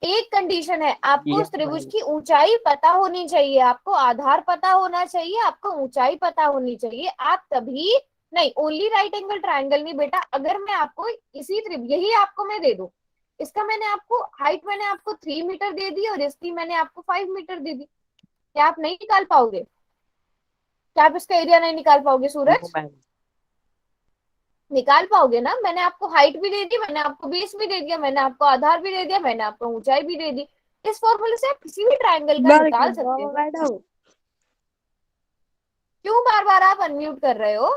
एक कंडीशन है, आपको उस Yes, त्रिभुज ma'am. की ऊंचाई पता होनी चाहिए, आपको आधार पता होना चाहिए, आपको ऊंचाई पता होनी चाहिए, आप तभी नहीं। ओनली राइट एंगल ट्रायंगल नहीं बेटा, अगर मैं आपको इसी त्रिभुज, यही आपको मैं दे दूं, इसका मैंने आपको हाइट मैंने आपको 3 मीटर दे दी और इसकी मैंने आपको 5 मीटर दे दी, क्या आप नहीं निकाल पाओगे? क्या आप इसका एरिया नहीं निकाल पाओगे No, सूरज? ma'am. निकाल पाओगे ना? मैंने आपको हाइट भी दे दी, मैंने आपको बेस भी दे दिया, मैंने आपको आधार भी दे दिया, मैंने आपको ऊंचाई भी दे दी। इस फॉर्मूले से आप किसी भी ट्रायंगल का निकाल सकते हो। मैडम क्यों बार बार आप अनम्यूट कर रहे हो?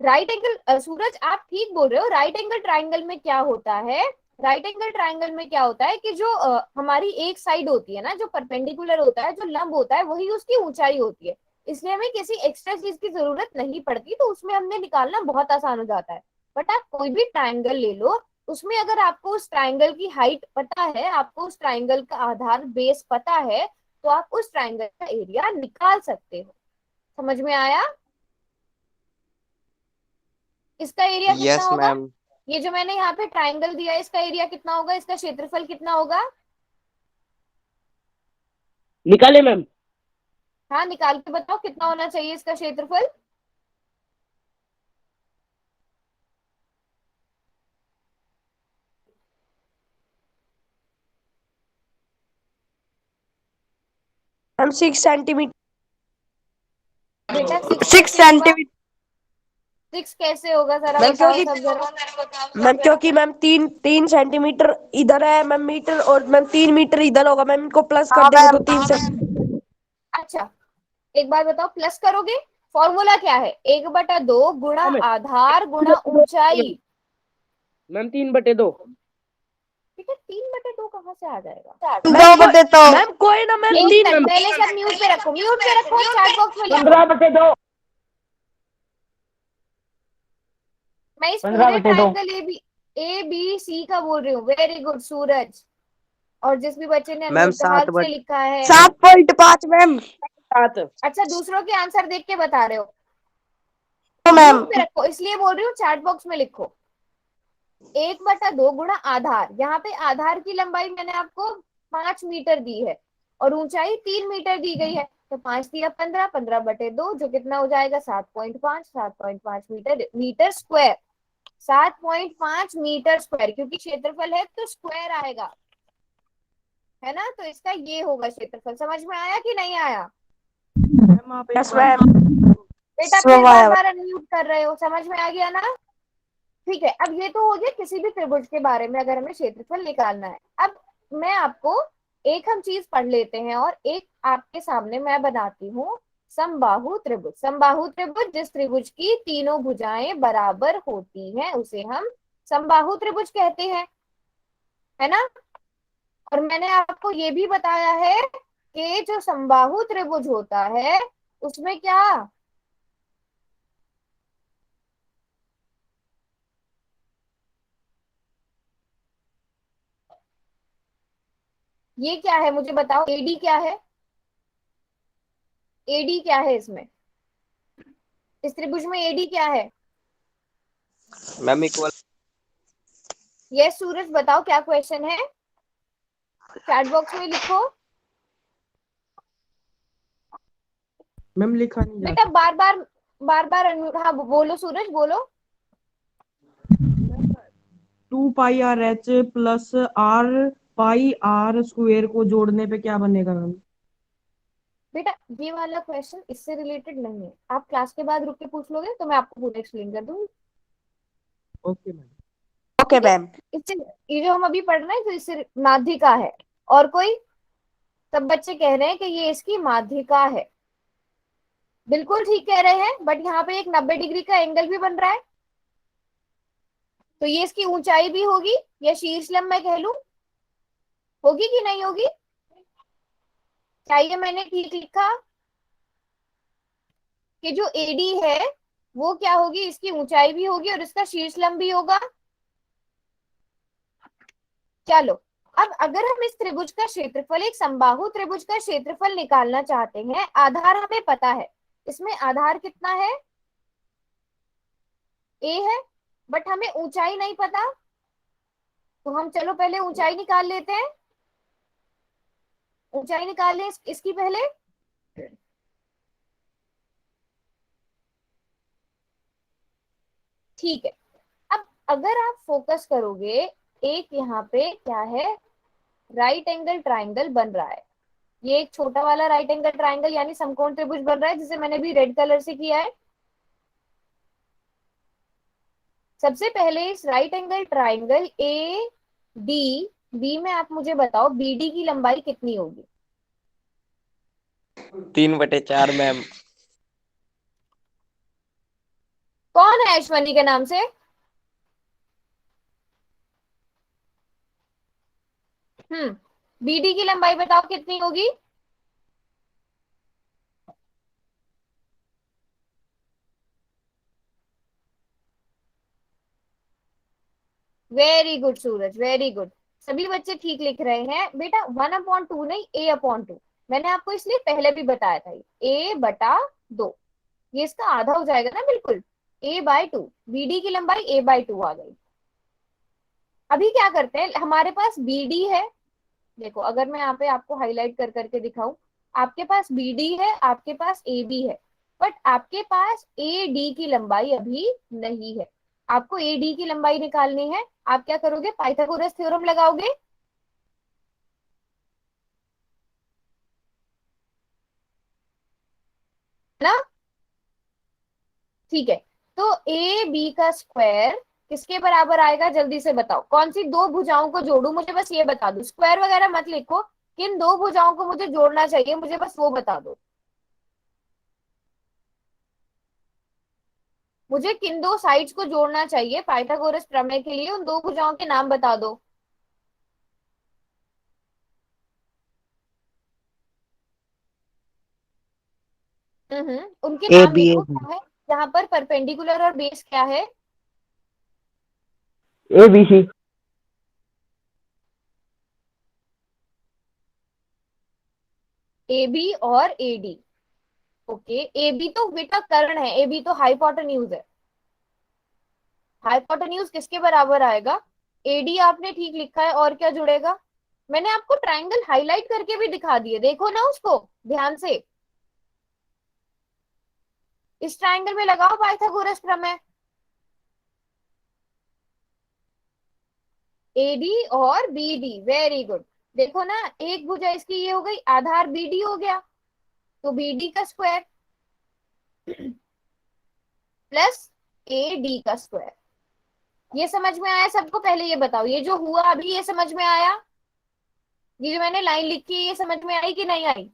राइट एंगल सूरज आप ठीक बोल रहे हो, राइट एंगल ट्रायंगल में क्या होता है, राइट एंगल ट्रायंगल में क्या होता है कि जो हमारी एक साइड होती है ना, जो परपेंडिकुलर होता है, जो लंब होता है, वही उसकी ऊंचाई होती है, इसलिए हमें किसी एक्स्ट्रा चीज की जरूरत नहीं पड़ती, तो उसमें हमने निकालना बहुत आसान हो जाता है। बट आप कोई भी ट्रायंगल ले लो, उसमें अगर आपको उस ट्रायंगल की हाइट पता है, आपको उस ट्रायंगल का आधार बेस पता है, तो आप उस ट्रायंगल का एरिया निकाल सकते हो। समझ में आया? इसका एरिया कितना Yes, होगा? ma'am. ये जो मैंने यहाँ पे ट्रायंगल दिया है, इसका एरिया कितना होगा, इसका क्षेत्रफल कितना होगा? निकाले मैम। हाँ निकाल के बताओ कितना होना चाहिए इसका क्षेत्रफल। Ma'am 6 centimetre. बेटा 6 6 कैसे होगा? सेंटीमीटर 6 कैसे होगा जरा मैम, बताओ क्योंकि सब जरा। मैम क्योंकि मैम 3 सेंटीमीटर इधर है मैम मीटर, और मैम 3 मीटर इधर होगा मैम, इनको प्लस कर देंगे तो 3 सेंटीमीटर। अच्छा एक बात बताओ, प्लस करोगे, फॉर्मूला क्या है? 1/2 गुणा हाँ, मैम। आधार गुणा ऊंचाई। मैम 3/2। ठीक है, 3/2 कहाँ से आ जाएगा? मैम कोई ना मैम एक तीन मिनट पहले सब म्यूट पे रखो, म्यूट पे रखो, चैट बॉक्स में लिखो। 15/2। मैं इस पूरे ट्रायंगल ए बी सी का बोल रही हूँ। वेरी गुड सूरज। और जिस भी बच्चे ने मैम अनम्यूट हाथ से 7/7. लिखा है। 7.5 मैम। 7। अच्छा दूसरों के आंसर देख के बता रहे हो? मैम म्यूट पे रखो, इसलिए बोल रही हूँ, चैट बॉक्स में लिखो 1/2 गुणा आधार। यहाँ पे आधार की लंबाई मैंने आपको 5 मीटर दी है और ऊंचाई 3 मीटर दी गई है, तो 5 दिया 15, 15/2 जो कितना हो जाएगा 7.5, 7.5 metre, metre square, 7.5 metre square, क्योंकि क्षेत्रफल है तो स्क्वायर आएगा, है ना? तो इसका ये होगा क्षेत्रफल। समझ में आया कि नहीं आया? Yes ma'am. बेटा फिर बार बार अनम्यूट कर रहे हो, समझ में आ गया ना? ठीक है, अब ये तो हो गया किसी भी त्रिभुज के बारे में अगर हमें क्षेत्रफल निकालना है। अब मैं आपको एक हम चीज पढ़ लेते हैं और एक आपके सामने मैं बनाती हूँ समबाहु त्रिभुज। समबाहु त्रिभुज जिस त्रिभुज की तीनों भुजाएं बराबर होती हैं उसे हम समबाहु त्रिभुज कहते हैं, है ना? और मैंने आपको ये भी बताया है कि जो समबाहु त्रिभुज होता है उसमें क्या, ये क्या है मुझे बताओ, एडी क्या है? एडी क्या है इसमें, इस त्रिभुज में एडी क्या है? Ma'am equal. ये सूरज बताओ क्या क्वेश्चन है, चैट बॉक्स में लिखो। मैम लिखा नहीं बेटा जाता. बार बार अनम्यूट। हाँ बोलो सूरज बोलो। 2πRH plus R πR square को जोड़ने पे क्या बनेगा मैम? बेटा ये वाला क्वेश्चन इससे रिलेटेड नहीं है, आप क्लास के बाद रुक के पूछ लोगे तो मैं आपको पूरा एक्सप्लेन कर दूंगी। Okay ma'am. ओके ठीक है, मैम। इससे ये जो हम अभी पढ़ रहे हैं तो इससे माध्यिका है। और कोई? सब बच्चे कह रहे हैं कि ये इसकी माध्यिका है, बिल्कुल ठीक कह रहे हैं, बट यहाँ पे एक 90 डिग्री का एंगल भी बन रहा है, तो ये इसकी ऊंचाई भी होगी या शीर्ष लंब मैं कह लूं, होगी कि नहीं होगी? क्या ये मैंने ठीक लिखा कि जो एडी है वो क्या होगी, इसकी ऊंचाई भी होगी और इसका शीर्ष लंब भी होगा? चलो अब अगर हम इस त्रिभुज का क्षेत्रफल, एक समबाहु त्रिभुज का क्षेत्रफल निकालना चाहते हैं, आधार हमें पता है, इसमें आधार कितना है, ए है, बट हमें ऊंचाई नहीं पता, तो हम चलो पहले ऊंचाई निकाल लेते हैं। ऊंचाई निकाल लें इसकी पहले। ठीक है, अब अगर आप फोकस करोगे, एक यहाँ पे क्या है, राइट एंगल ट्राइंगल बन रहा है। ये एक छोटा वाला राइट एंगल ट्राइंगल यानी समकोण त्रिभुज बन रहा है, जिसे मैंने भी रेड कलर से किया है। सबसे पहले इस right angle triangle A D B में आप मुझे बताओ बी डी की लंबाई कितनी होगी? 3/4 मैम। कौन है अश्वनी के नाम से? बी डी की लंबाई बताओ कितनी होगी? वेरी गुड सूरज, वेरी गुड। सभी बच्चे ठीक लिख रहे हैं बेटा। 1/2 नहीं, A/2। मैंने आपको इसलिए पहले भी बताया था, A/2। ये इसका आधा हो जाएगा ना, बिल्कुल। A/2, BD की लंबाई A/2 आ गई। अभी क्या करते हैं, हमारे पास BD है। देखो अगर मैं यहाँ पे आपको हाईलाइट कर करके दिखाऊं, आपके पास BD है, आपके पास AB है, बट आपके पास AD की लंबाई अभी नहीं है। आपको AD की लंबाई निकालनी है। आप क्या करोगे, पाइथागोरस थ्योरम लगाओगे ना? ठीक है, तो AB का स्क्वायर किसके बराबर आएगा, जल्दी से बताओ। कौन सी दो भुजाओं को जोड़ू, मुझे बस ये बता दो। स्क्वायर वगैरह मत लिखो, किन दो भुजाओं को मुझे जोड़ना चाहिए, मुझे बस वो बता दो। मुझे किन दो साइड्स को जोड़ना चाहिए पाइथागोरस प्रमेय के लिए, उन दो भुजाओं के नाम बता दो। उनके ए नाम बी लिखो, क्या है जहां पर परपेंडिकुलर और बेस क्या है? A B C. A B और A D. Okay, A B तो बेटा कर्ण है, ए बी तो हाइपोटेन्यूज है। हाइपोटेन्यूज किसके बराबर आएगा? एडी आपने ठीक लिखा है, और क्या जुड़ेगा? मैंने आपको ट्रायंगल हाईलाइट करके भी दिखा दिए, देखो ना उसको ध्यान से। इस ट्रायंगल में लगाओ पाइथागोरस प्रमेय। एडी और बीडी, वेरी गुड। देखो ना, एक भुजा इसकी ये हो गई, आधार बीडी हो गया, तो बीडी का स्क्वायर प्लस एडी का स्क्वायर। ये समझ में आया सबको? पहले ये बताओ, ये जो हुआ अभी ये समझ में आया? ये जो मैंने लाइन लिखी है ये समझ में आई कि नहीं आई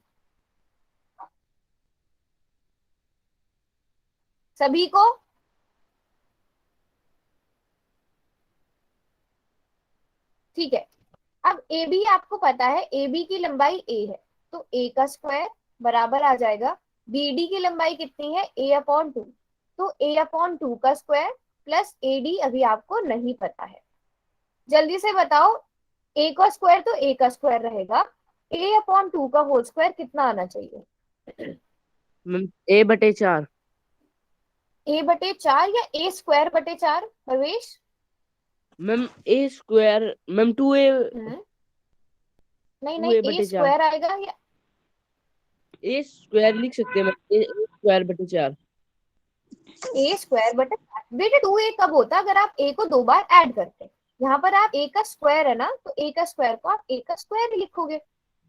सभी को? ठीक है, अब ए बी आपको पता है, ए बी की लंबाई ए है, तो ए का स्क्वायर बराबर आ जाएगा, बी डी की लंबाई कितनी है, A/2, तो A/2 का स्क्वायर प्लस ए डी अभी आपको नहीं पता है। जल्दी से बताओ, ए का स्क्वायर तो ए का स्क्वायर रहेगा, A/2 का होल स्क्वायर कितना आना चाहिए? Ma'am A/4। A/4 या A²/4 प्रवेश? Ma'am A², ma'am 2A। नहीं टू नहीं, ए ए बटे चार स्क्वायर आएगा या A² लिख सकते हैं मैम, A²/4। A²/4। बेटा 2A कब होता है, अगर आप A को दो बार ऐड करते हैं। यहाँ पर आप A का स्क्वायर है ना, तो A का स्क्वायर को आप A का स्क्वायर ही लिखोगे,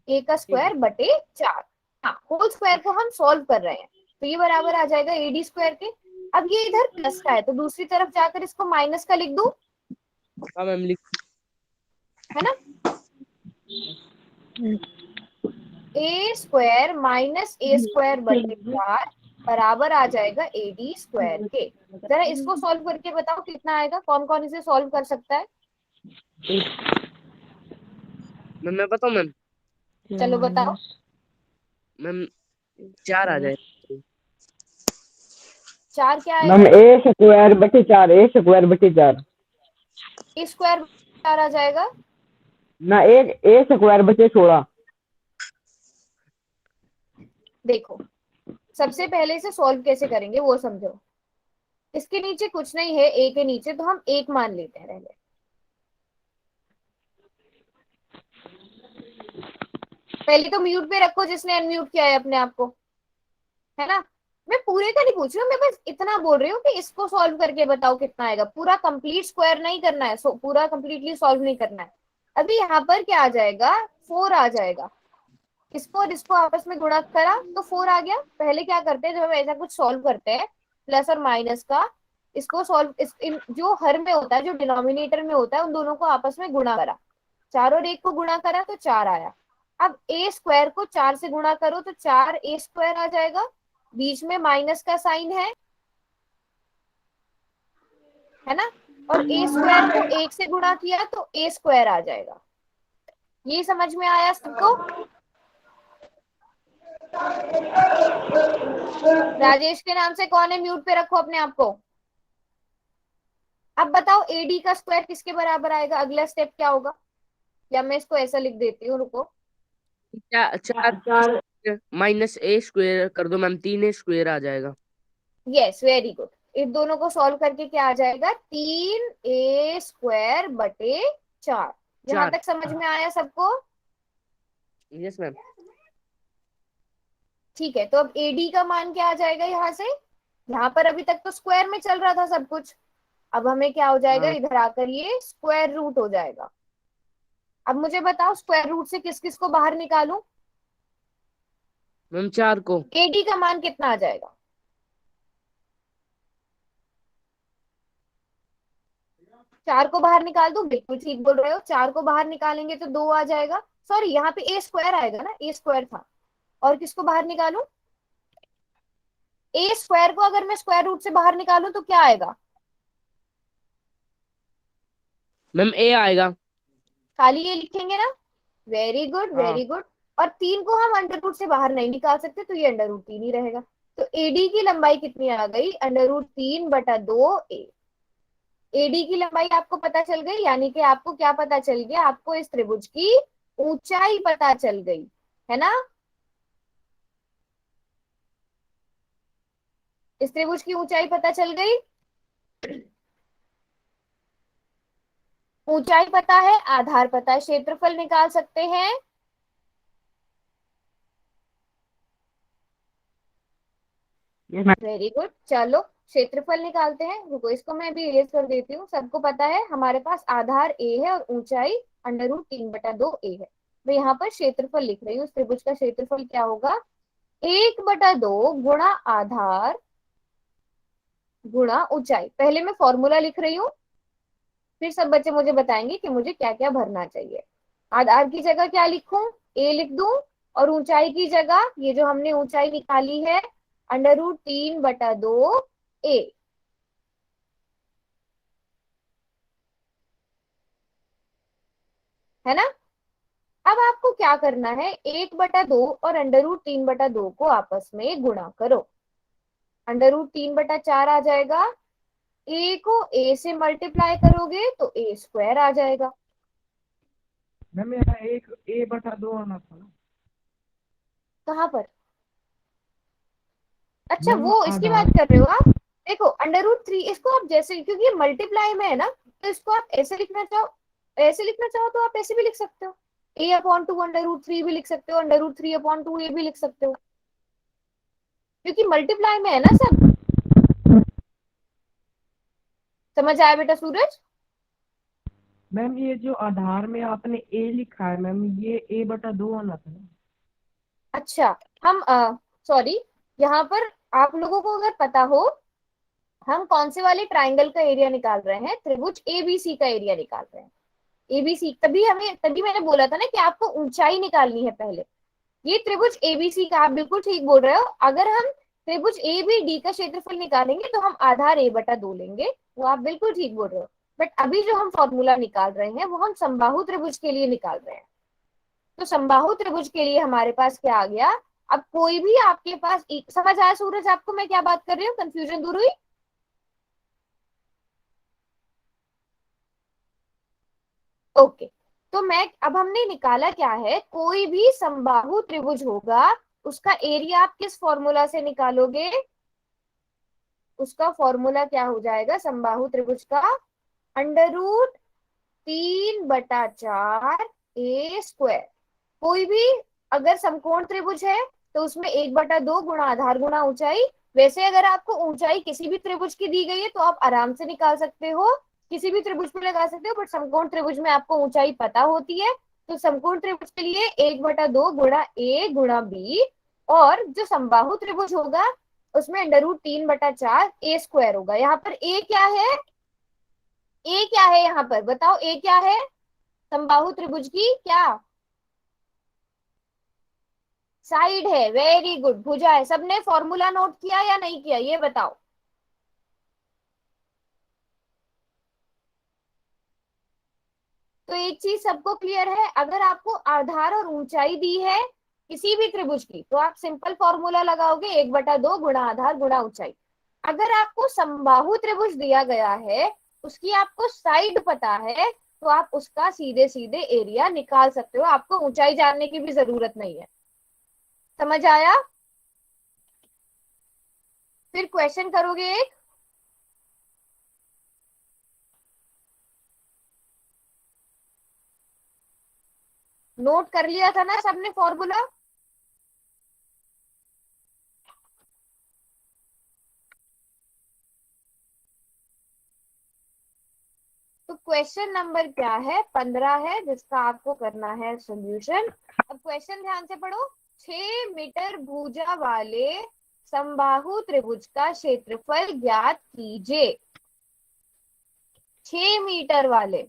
A का स्क्वायर बटे 4। हाँ, होल स्क्वायर को हम सॉल्व कर रहे हैं, तो ये बराबर आ जाएगा AD² के। अब ये इधर प्लस का है, तो दूसरी तरफ जाकर इसको माइनस का लिख दूं, हाँ मैम लिख। है ना? A² माइनस A² बटे 4 बराबर आ जाएगा AD² के। जरा इसको सॉल्व करके बताओ कितना आएगा, कौन कौन इसे सॉल्व कर सकता है? मैम मैं बताऊँ मैम? चलो बताओ। मैम 4 आ जाए। 4 क्या मैम आएगा? A²/4, A²/4 A² 4 आ जाएगा। ना, एक A²/16। देखो, सबसे पहले इसे सॉल्व कैसे करेंगे वो समझो। इसके नीचे कुछ नहीं है, ए के नीचे, तो हम 1 मान लेते हैं पहले। पहले तो म्यूट पे रखो जिसने अनम्यूट किया है अपने आप को, है ना। मैं पूरे का नहीं पूछ रही हूँ, मैं बस इतना बोल रही हूँ कि इसको सॉल्व करके बताओ कितना आएगा। पूरा कंप्लीट स्क्वायर नहीं करना है, पूरा कंप्लीटली सॉल्व नहीं करना है। अभी यहाँ पर क्या आ जाएगा, 4 आ जाएगा। इसको और इसको आपस में गुणा करा तो 4 आ गया। पहले क्या करते हैं जब हम ऐसा कुछ सॉल्व करते हैं प्लस और माइनस का, इसको सॉल्व जो हर में होता है, जो डिनोमिनेटर में होता है, उन दोनों को आपस में गुणा करा। 4 और 1 को गुणा करा तो 4 आया। अब ए स्क्वायर को 4 से गुणा करो तो 4a स्क्वायर आ जाएगा। बीच में माइनस का साइन है ना। और ए स्क्वायर को 1 से गुणा किया तो a स्क्वायर आ जाएगा। ये समझ में आया सबको? राजेश के नाम से कौन है, म्यूट पे रखो अपने आप को। अब बताओ एडी का स्क्वायर किसके बराबर आएगा, अगला स्टेप क्या होगा? या मैं इसको ऐसा लिख देती हूँ, रुको। 4 माइनस ए स्क्वायर कर दो मैम, 3a स्क्वायर आ जाएगा। Yes, very good. इन दोनों को सॉल्व करके क्या आ जाएगा, 3a स्क्वायर बटे 4। यहाँ 4। तक समझ में आया सबको? Yes ma'am. ठीक है, तो अब एडी का मान क्या आ जाएगा यहाँ से? यहाँ पर अभी तक तो स्क्वायर में चल रहा था सब कुछ, अब हमें क्या हो जाएगा, हाँ। इधर आकर ये स्क्वायर रूट हो जाएगा। अब मुझे बताओ स्क्वायर रूट से किस किस को बाहर निकालूं? मैम 4 को। एडी का मान कितना आ जाएगा? 4 को बाहर निकाल दो, बिल्कुल ठीक बोल रहे हो। 4 को बाहर निकालेंगे तो 2 आ जाएगा। सॉरी, यहाँ पे ए स्क्वायर आएगा ना, ए स्क्वायर था। और किसको बाहर निकालूं? ए स्क्वायर को अगर मैं स्क्वायर रूट से बाहर निकालूं तो क्या आएगा? मैम ए आएगा। खाली ये लिखेंगे ना। वेरी गुड, हाँ। Very good. और 3 को हम अंडर रूट से बाहर नहीं निकाल सकते, तो ये अंडर रूट 3 ही रहेगा। तो एडी की लंबाई कितनी आ गई, अंडर रूट 3/2a। एडी की लंबाई आपको पता चल गई, यानी कि आपको क्या पता चल गया, आपको इस त्रिभुज की ऊंचाई पता चल गई, है ना। इस त्रिभुज की ऊंचाई पता चल गई। ऊंचाई पता है, आधार पता है, क्षेत्रफल निकाल सकते हैं। Yes ma'am. वेरी गुड, चलो क्षेत्रफल निकालते हैं। रुको, इसको मैं भी इरेज कर देती हूँ। सबको पता है हमारे पास आधार a है और ऊंचाई अंडर रूट 3/2a है। मैं यहाँ पर क्षेत्रफल लिख रही हूँ। इस त्रिभुज का क्षेत्रफल क्या होगा, 1/2 गुणा आधार गुणा ऊंचाई। पहले मैं फॉर्मूला लिख रही हूँ, फिर सब बच्चे मुझे बताएंगे कि मुझे क्या क्या भरना चाहिए। आधार की जगह क्या लिखूं, a लिख दूं। और ऊंचाई की जगह ये जो हमने ऊंचाई निकाली है, अंडर रूट 3/2a। है ना। अब आपको क्या करना है, 1/2 और अंडर रूट 3/2 को आपस में गुणा करो। अंडर रूट 3/4 आ जाएगा। a को a से मल्टीप्लाई करोगे तो a स्क्वायर आ जाएगा। मैम यहाँ एक a/2 आना था ना। कहाँ पर? अच्छा, मैम वो इसकी बात आधार कर रहे हो आप। देखो अंडर रूट 3, इसको आप जैसे, क्योंकि ये मल्टीप्लाई में है ना, तो इसको आप ऐसे लिखना चाहो, ऐसे लिखना चाहो तो आप ऐसे भी लिख सकते हो। a/2 अंडर रूट 3 भी लिख सकते हो, अंडर रूट 3/2a भी लिख सकते हो, क्योंकि मल्टीप्लाई में है ना सब। समझ आया बेटा सूरज? मैम ये जो आधार में आपने a लिखा है मैम, ये a/2 आना था ना। अच्छा, हम सॉरी, यहाँ पर आप लोगों को अगर पता हो, हम कौन से वाले ट्राइंगल का एरिया निकाल रहे हैं, त्रिभुज एबीसी का एरिया निकाल रहे हैं। एबीसी, तभी मैंने बोला था ना कि आपको ऊंचाई निकालनी है पहले। ये त्रिभुज एबीसी का, आप बिल्कुल ठीक बोल रहे हो। अगर हम त्रिभुज ए बी डी का क्षेत्रफल निकालेंगे तो हम आधार a/2 लेंगे, वो आप बिल्कुल ठीक बोल रहे हो। बट अभी जो हम फॉर्मूला निकाल रहे हैं वो हम समबाहु त्रिभुज के लिए निकाल रहे हैं। तो समबाहु त्रिभुज के लिए हमारे पास क्या आ गया, अब कोई भी आपके पास समझ आया सूरज आपको मैं क्या बात कर रही हूँ, कंफ्यूजन दूर हुई? ओके, तो मैं अब हमने निकाला क्या है, कोई भी समबाहु त्रिभुज होगा उसका एरिया आप किस फॉर्मूला से निकालोगे, उसका फॉर्मूला क्या हो जाएगा समबाहु त्रिभुज का, अंडर रूट 3/4 a स्क्वायर। कोई भी अगर समकोण त्रिभुज है तो उसमें 1/2 गुणा आधार गुणा ऊंचाई। वैसे अगर आपको ऊंचाई किसी भी त्रिभुज की दी गई है तो आप आराम से निकाल सकते हो, किसी भी त्रिभुज में लगा सकते हो, बट समकोण त्रिभुज में आपको ऊंचाई पता होती है। तो समकोण त्रिभुज के लिए 1/2 गुणा ए गुणा बी, और जो समबाहु त्रिभुज होगा उसमें √3/4 ए स्क्वायर होगा। यहाँ पर ए क्या है, ए क्या है यहाँ पर बताओ, ए क्या है समबाहु त्रिभुज की, क्या साइड है। वेरी गुड, भुजा है। सबने फॉर्मूला नोट किया या नहीं किया ये बताओ। तो एक चीज सबको क्लियर है, अगर आपको आधार और ऊंचाई दी है किसी भी त्रिभुज की तो आप सिंपल फॉर्मूला लगाओगे 1/2 गुणा आधार गुणा ऊंचाई। अगर आपको समबाहु त्रिभुज दिया गया है, उसकी आपको साइड पता है, तो आप उसका सीधे सीधे एरिया निकाल सकते हो, आपको ऊंचाई जानने की भी जरूरत नहीं है। समझ आया? फिर क्वेश्चन करोगे एक, नोट कर लिया था ना सबने फॉर्मूला? तो क्वेश्चन नंबर क्या है, 15 है, जिसका आपको करना है सॉल्यूशन। अब क्वेश्चन ध्यान से पढ़ो। 6 मीटर भुजा वाले समबाहु त्रिभुज का क्षेत्रफल ज्ञात कीजिए। 6 मीटर वाले।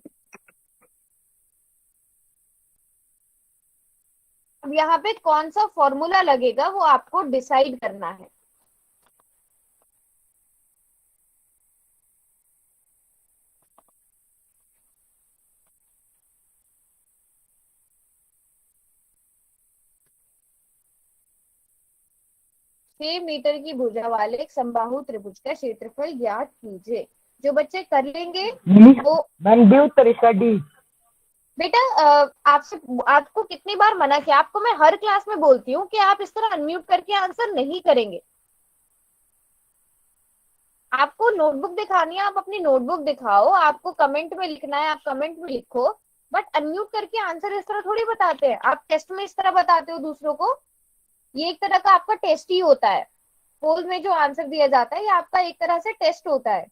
अब यहाँ पे कौन सा फॉर्मूला लगेगा वो आपको डिसाइड करना है। छह मीटर की भुजा वाले एक समबाहु त्रिभुज का क्षेत्रफल ज्ञात कीजिए। जो बच्चे कर लेंगे वो, मैम डी उत्तर इसका डी। बेटा आपसे आपको कितनी बार मना किया, आपको मैं हर क्लास में बोलती हूँ कि आप इस तरह अनम्यूट करके आंसर नहीं करेंगे। आपको नोटबुक दिखानी है, आप अपनी नोटबुक दिखाओ, आपको कमेंट में लिखना है आप कमेंट में लिखो, बट अनम्यूट करके आंसर इस तरह थोड़ी बताते हैं। आप टेस्ट में इस तरह बताते हो दूसरों को, ये एक तरह का आपका टेस्ट ही होता है। पोल में जो आंसर दिया जाता है ये आपका एक तरह से टेस्ट होता है।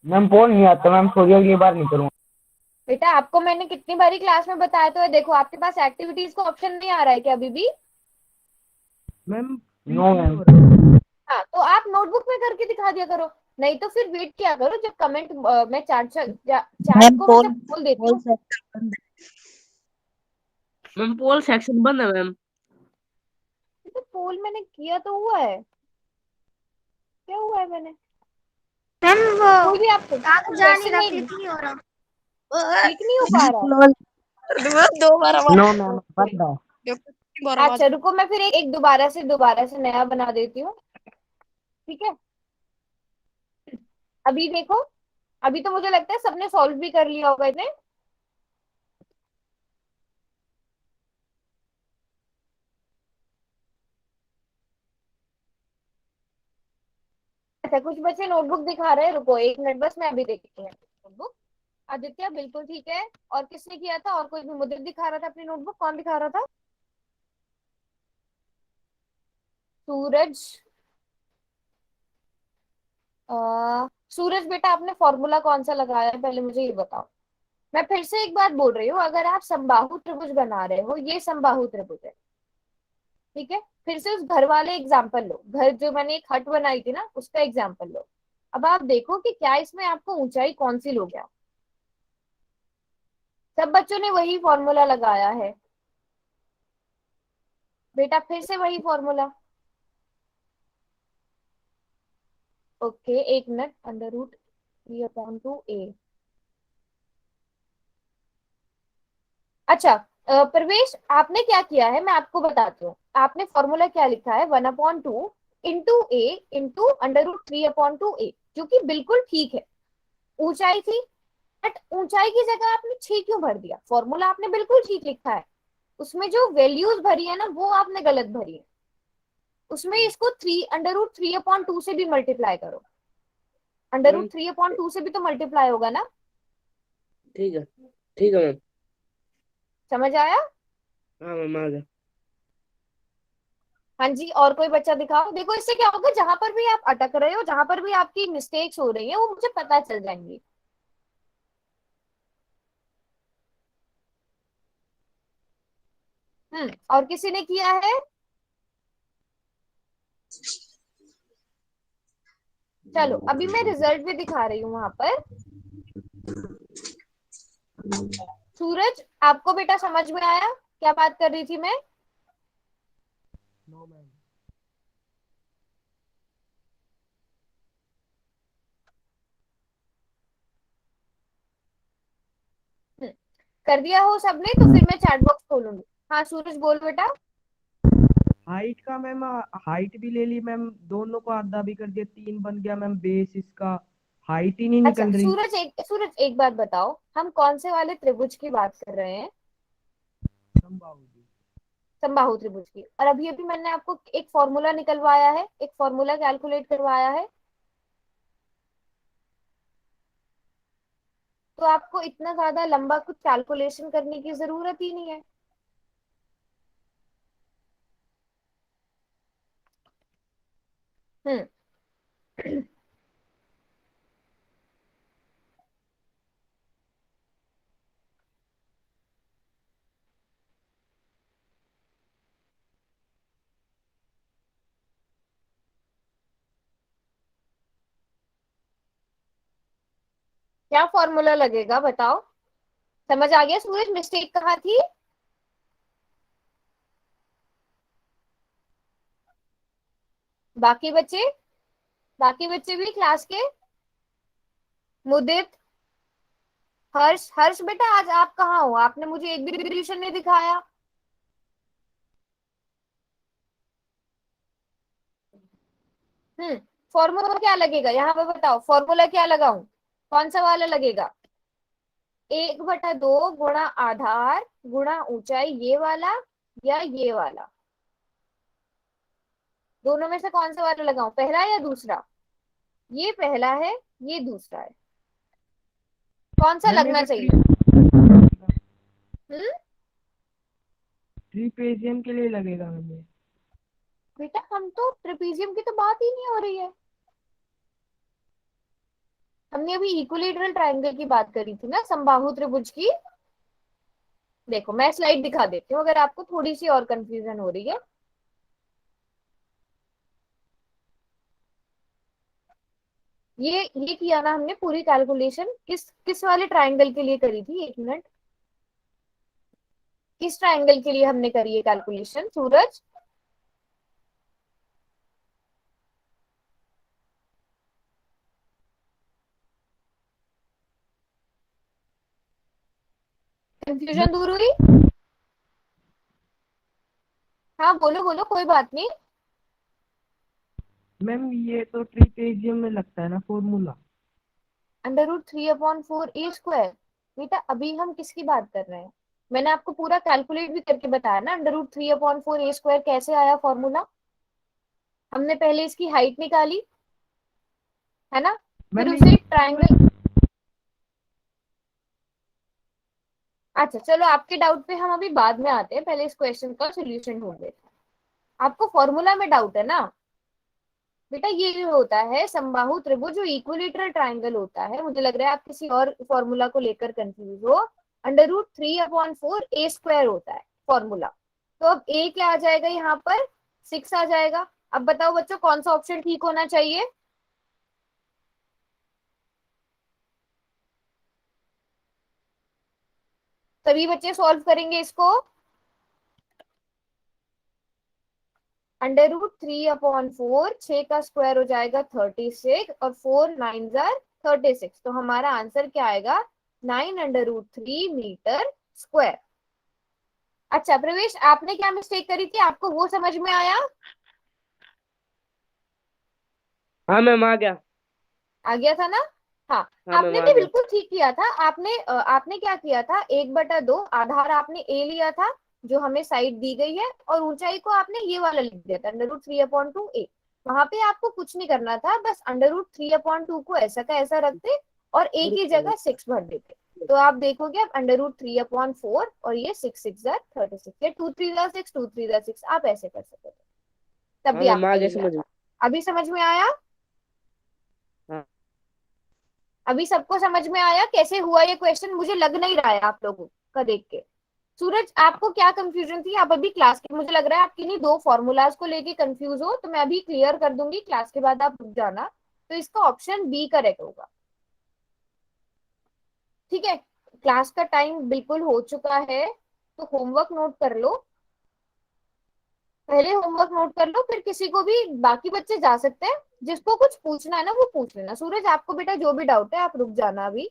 मैम पोल नहीं आता मैम, सॉरी अगली बार नहीं करूँगा। बेटा आपको मैंने कितनी बारी क्लास में बताया, तो है देखो आपके पास एक्टिविटीज का ऑप्शन नहीं आ रहा है क्या अभी भी? Ma'am no ma'am. हाँ, तो आप नोटबुक में करके दिखा दिया करो, नहीं तो फिर वेट किया करो जब कमेंट मैं चार्ट को मैं जब बोल देती हूँ। मैम पोल सेक्शन बंद है मैम। तो पोल मैंने किया तो हुआ है, क्या हुआ है मैंने? मैम वो कोई भी आपको आग जा नहीं क्वेश्चन रहा, नहीं, क्लिक नहीं हो रहा। ठीक नहीं हो पा रहा। दो बार नो मैम बंद है। अच्छा रुको, मैं फिर एक दोबारा से नया बना देती हूँ, ठीक है? अभी देखो, अभी तो मुझे लगता है सबने सॉल्व भी कर लिया होगा इन्हें। अच्छा कुछ बच्चे नोटबुक दिखा रहे हैं, रुको 1 मिनट बस, मैं अभी देखती हूँ नोटबुक। आदित्य बिल्कुल ठीक है, और किसने किया था? और कोई भी मुद्रित दिखा रहा था अपनी नोटबुक, कौन दिखा रहा था? सूरज। सूरज बेटा आपने फॉर्मूला कौन सा लगाया है पहले मुझे ये बताओ। मैं फिर से एक बात बोल रही हूँ, अगर आप समबाहु त्रिभुज बना रहे हो, ये समबाहु त्रिभुज है, ठीक है? फिर से उस घर वाले एग्जाम्पल लो, घर जो मैंने एक हट बनाई थी ना उसका एग्जाम्पल लो। अब आप देखो कि क्या इसमें आपको ऊंचाई कौन सी लोगे आप। सब बच्चों ने वही फॉर्मूला लगाया है बेटा, फिर से वही फॉर्मूला। Okay 1 minute, √3/2a। अच्छा प्रवेश आपने क्या किया है मैं आपको बताती हूँ। आपने फॉर्मूला क्या लिखा है, 1/2 इंटू ए इंटू √3/2a, जो कि बिल्कुल ठीक है। ऊंचाई थी, बट ऊंचाई की जगह आपने 6 क्यों भर दिया? फॉर्मूला आपने बिल्कुल ठीक लिखा है, उसमें जो वैल्यूज भरी है ना वो आपने गलत भरी है। उसमें इसको √3/2 से भी मल्टीप्लाई करो, √3/2 से भी तो मल्टीप्लाई होगा ना। ठीक है मैम। समझ आया? हाँ मैम आ गया। हाँ जी, और कोई बच्चा दिखाओ। देखो इससे क्या होगा, जहां पर भी आप अटक रहे हो, जहां पर भी आपकी मिस्टेक्स हो रही है, वो मुझे पता चल जाएंगी। और किसी ने किया है? चलो अभी मैं रिजल्ट भी दिखा रही हूँ वहां पर। सूरज, आपको बेटा समझ में आया क्या बात कर रही थी मैं? No ma'am. हम्म, कर दिया हो सबने तो फिर मैं चैट बॉक्स खोलूंगी। हाँ सूरज बोल बेटा। हाइट का मैम, हाइट भी ले ली मैम, दोनों को आधा भी कर दिया, 3 बन गया मैम बेस इसका। हाइट ही नहीं अच्छा निकल रही। सूरज एक बात बताओ, हम कौन से वाले त्रिभुज की बात कर रहे हैं? समबाहु जी। समबाहु त्रिभुज की। और अभी अभी मैंने आपको एक फॉर्मूला निकलवाया है, एक फॉर्मूला कैलकुलेट करवाया है, तो आपको इतना ज्यादा लंबा कुछ कैलकुलेशन करने की जरूरत ही नहीं है। हम्म क्या फॉर्मूला लगेगा बताओ? समझ आ गया सूरज, मिस्टेक कहाँ थी? बाकी बच्चे, बाकी बच्चे भी क्लास के, मुदित, हर्ष। हर्ष बेटा आज आप कहाँ हो? आपने मुझे एक भी रिविजन नहीं दिखाया। हम्म फॉर्मूला क्या लगेगा यहाँ पे बताओ, फॉर्मूला क्या लगाऊं? कौन सा वाला लगेगा? 1/2 गुणा आधार गुणा ऊंचाई, ये वाला या ये वाला? दोनों में से कौन सा वाला लगाऊं, पहला या दूसरा? ये पहला है, ये दूसरा है, कौन सा मैम ये लगना तो चाहिए? हम्म ट्रीपेजियम के लिए लगेगा मैम ये। बेटा हम तो ट्रेपीजियम की तो बात ही नहीं हो रही है, हमने अभी इक्विलेटरल ट्रायंगल की बात करी थी ना, समबाहु त्रिभुज की। देखो मैं स्लाइड दिखा देती हूँ अगर आपको थोड़ी सी और कंफ्यूजन हो रही है। ये किया ना हमने, पूरी कैलकुलेशन किस किस वाले ट्रायंगल के लिए करी थी, 1 मिनट, किस ट्रायंगल के लिए हमने करी है कैलकुलेशन सूरज? कंफ्यूजन दूर हुई? हाँ बोलो बोलो, कोई बात नहीं। मैम ये तो ट्रीपेजियम में लगता है ना फॉर्मूला। √3/4 a²। बेटा अभी हम किसकी बात कर रहे हैं? मैंने आपको पूरा कैलकुलेट भी करके बताया ना, √3/4 a² कैसे आया फॉर्मूला। हमने पहले इसकी हाइट निकाली है ना, फिर मैम उसे एक ट्रायंगल। अच्छा चलो, आपके डाउट पे हम अभी बाद में आते हैं, पहले इस क्वेश्चन का सोल्यूशन ढूंढ लेते हैं। आपको फॉर्मूला में डाउट है ना? बेटा ये जो होता है समबाहु त्रिभुज, जो इक्विलेटरल ट्रायंगल होता है, मुझे लग रहा है आप किसी और फॉर्मूला को लेकर कंफ्यूज हो। √3/4 a² होता है फॉर्मूला। तो अब a क्या आ जाएगा यहाँ पर? 6 आ जाएगा। अब बताओ बच्चों कौन सा ऑप्शन ठीक होना चाहिए? सभी बच्चे सॉल्व करेंगे इसको। √3/4, 6 का स्क्वायर हो जाएगा 36 और 4 9 36, तो हमारा आंसर क्या आएगा? 9√3 मीटर स्क्वायर। अच्छा प्रवेश, आपने क्या मिस्टेक करी थी, आपको वो समझ में आया? हाँ मैम आ गया। आ गया था ना? हाँ। हाँ मैम आपने आ भी गया। बिल्कुल ठीक किया था। आपने क्या किया था, 1/2 आधार आपने ए लिया था, जो हमें साइड दी गई है, और ऊंचाई को आपने ये वाला लिख दिया था, √3/2 a। वहां पे आपको कुछ नहीं करना था, बस √3/2 को ऐसा का ऐसा रखते और ए की जगह 6 भर देते। तो आप देखोगे आप √3/4 और ये 6×6 = 36, या 2×3 = 6, 2×3 = 6, आप ऐसे कर सकते थे, तब हाँ भी मैम आपका आगे यही समझ आता। अभी समझ में आया? हाँ। अभी सबको समझ में आया कैसे हुआ ये क्वेश्चन? मुझे लग नहीं रहा है आप लोगों का देख के। सूरज, आपको क्या कंफ्यूजन थी? आप अभी क्लास के, मुझे लग रहा है आप किन्हीं दो फॉर्मूलाज को लेके कंफ्यूज हो, तो मैं अभी क्लियर कर दूंगी, क्लास के बाद आप रुक जाना। तो इसका ऑप्शन बी करेक्ट होगा। ठीक है, क्लास का टाइम बिल्कुल हो चुका है, तो होमवर्क नोट कर लो, पहले होमवर्क नोट कर लो, फिर किसी को भी, बाकी बच्चे जा सकते हैं, जिसको कुछ पूछना है ना वो पूछ लेना। सूरज, आपको बेटा जो भी डाउट है आप रुक जाना अभी,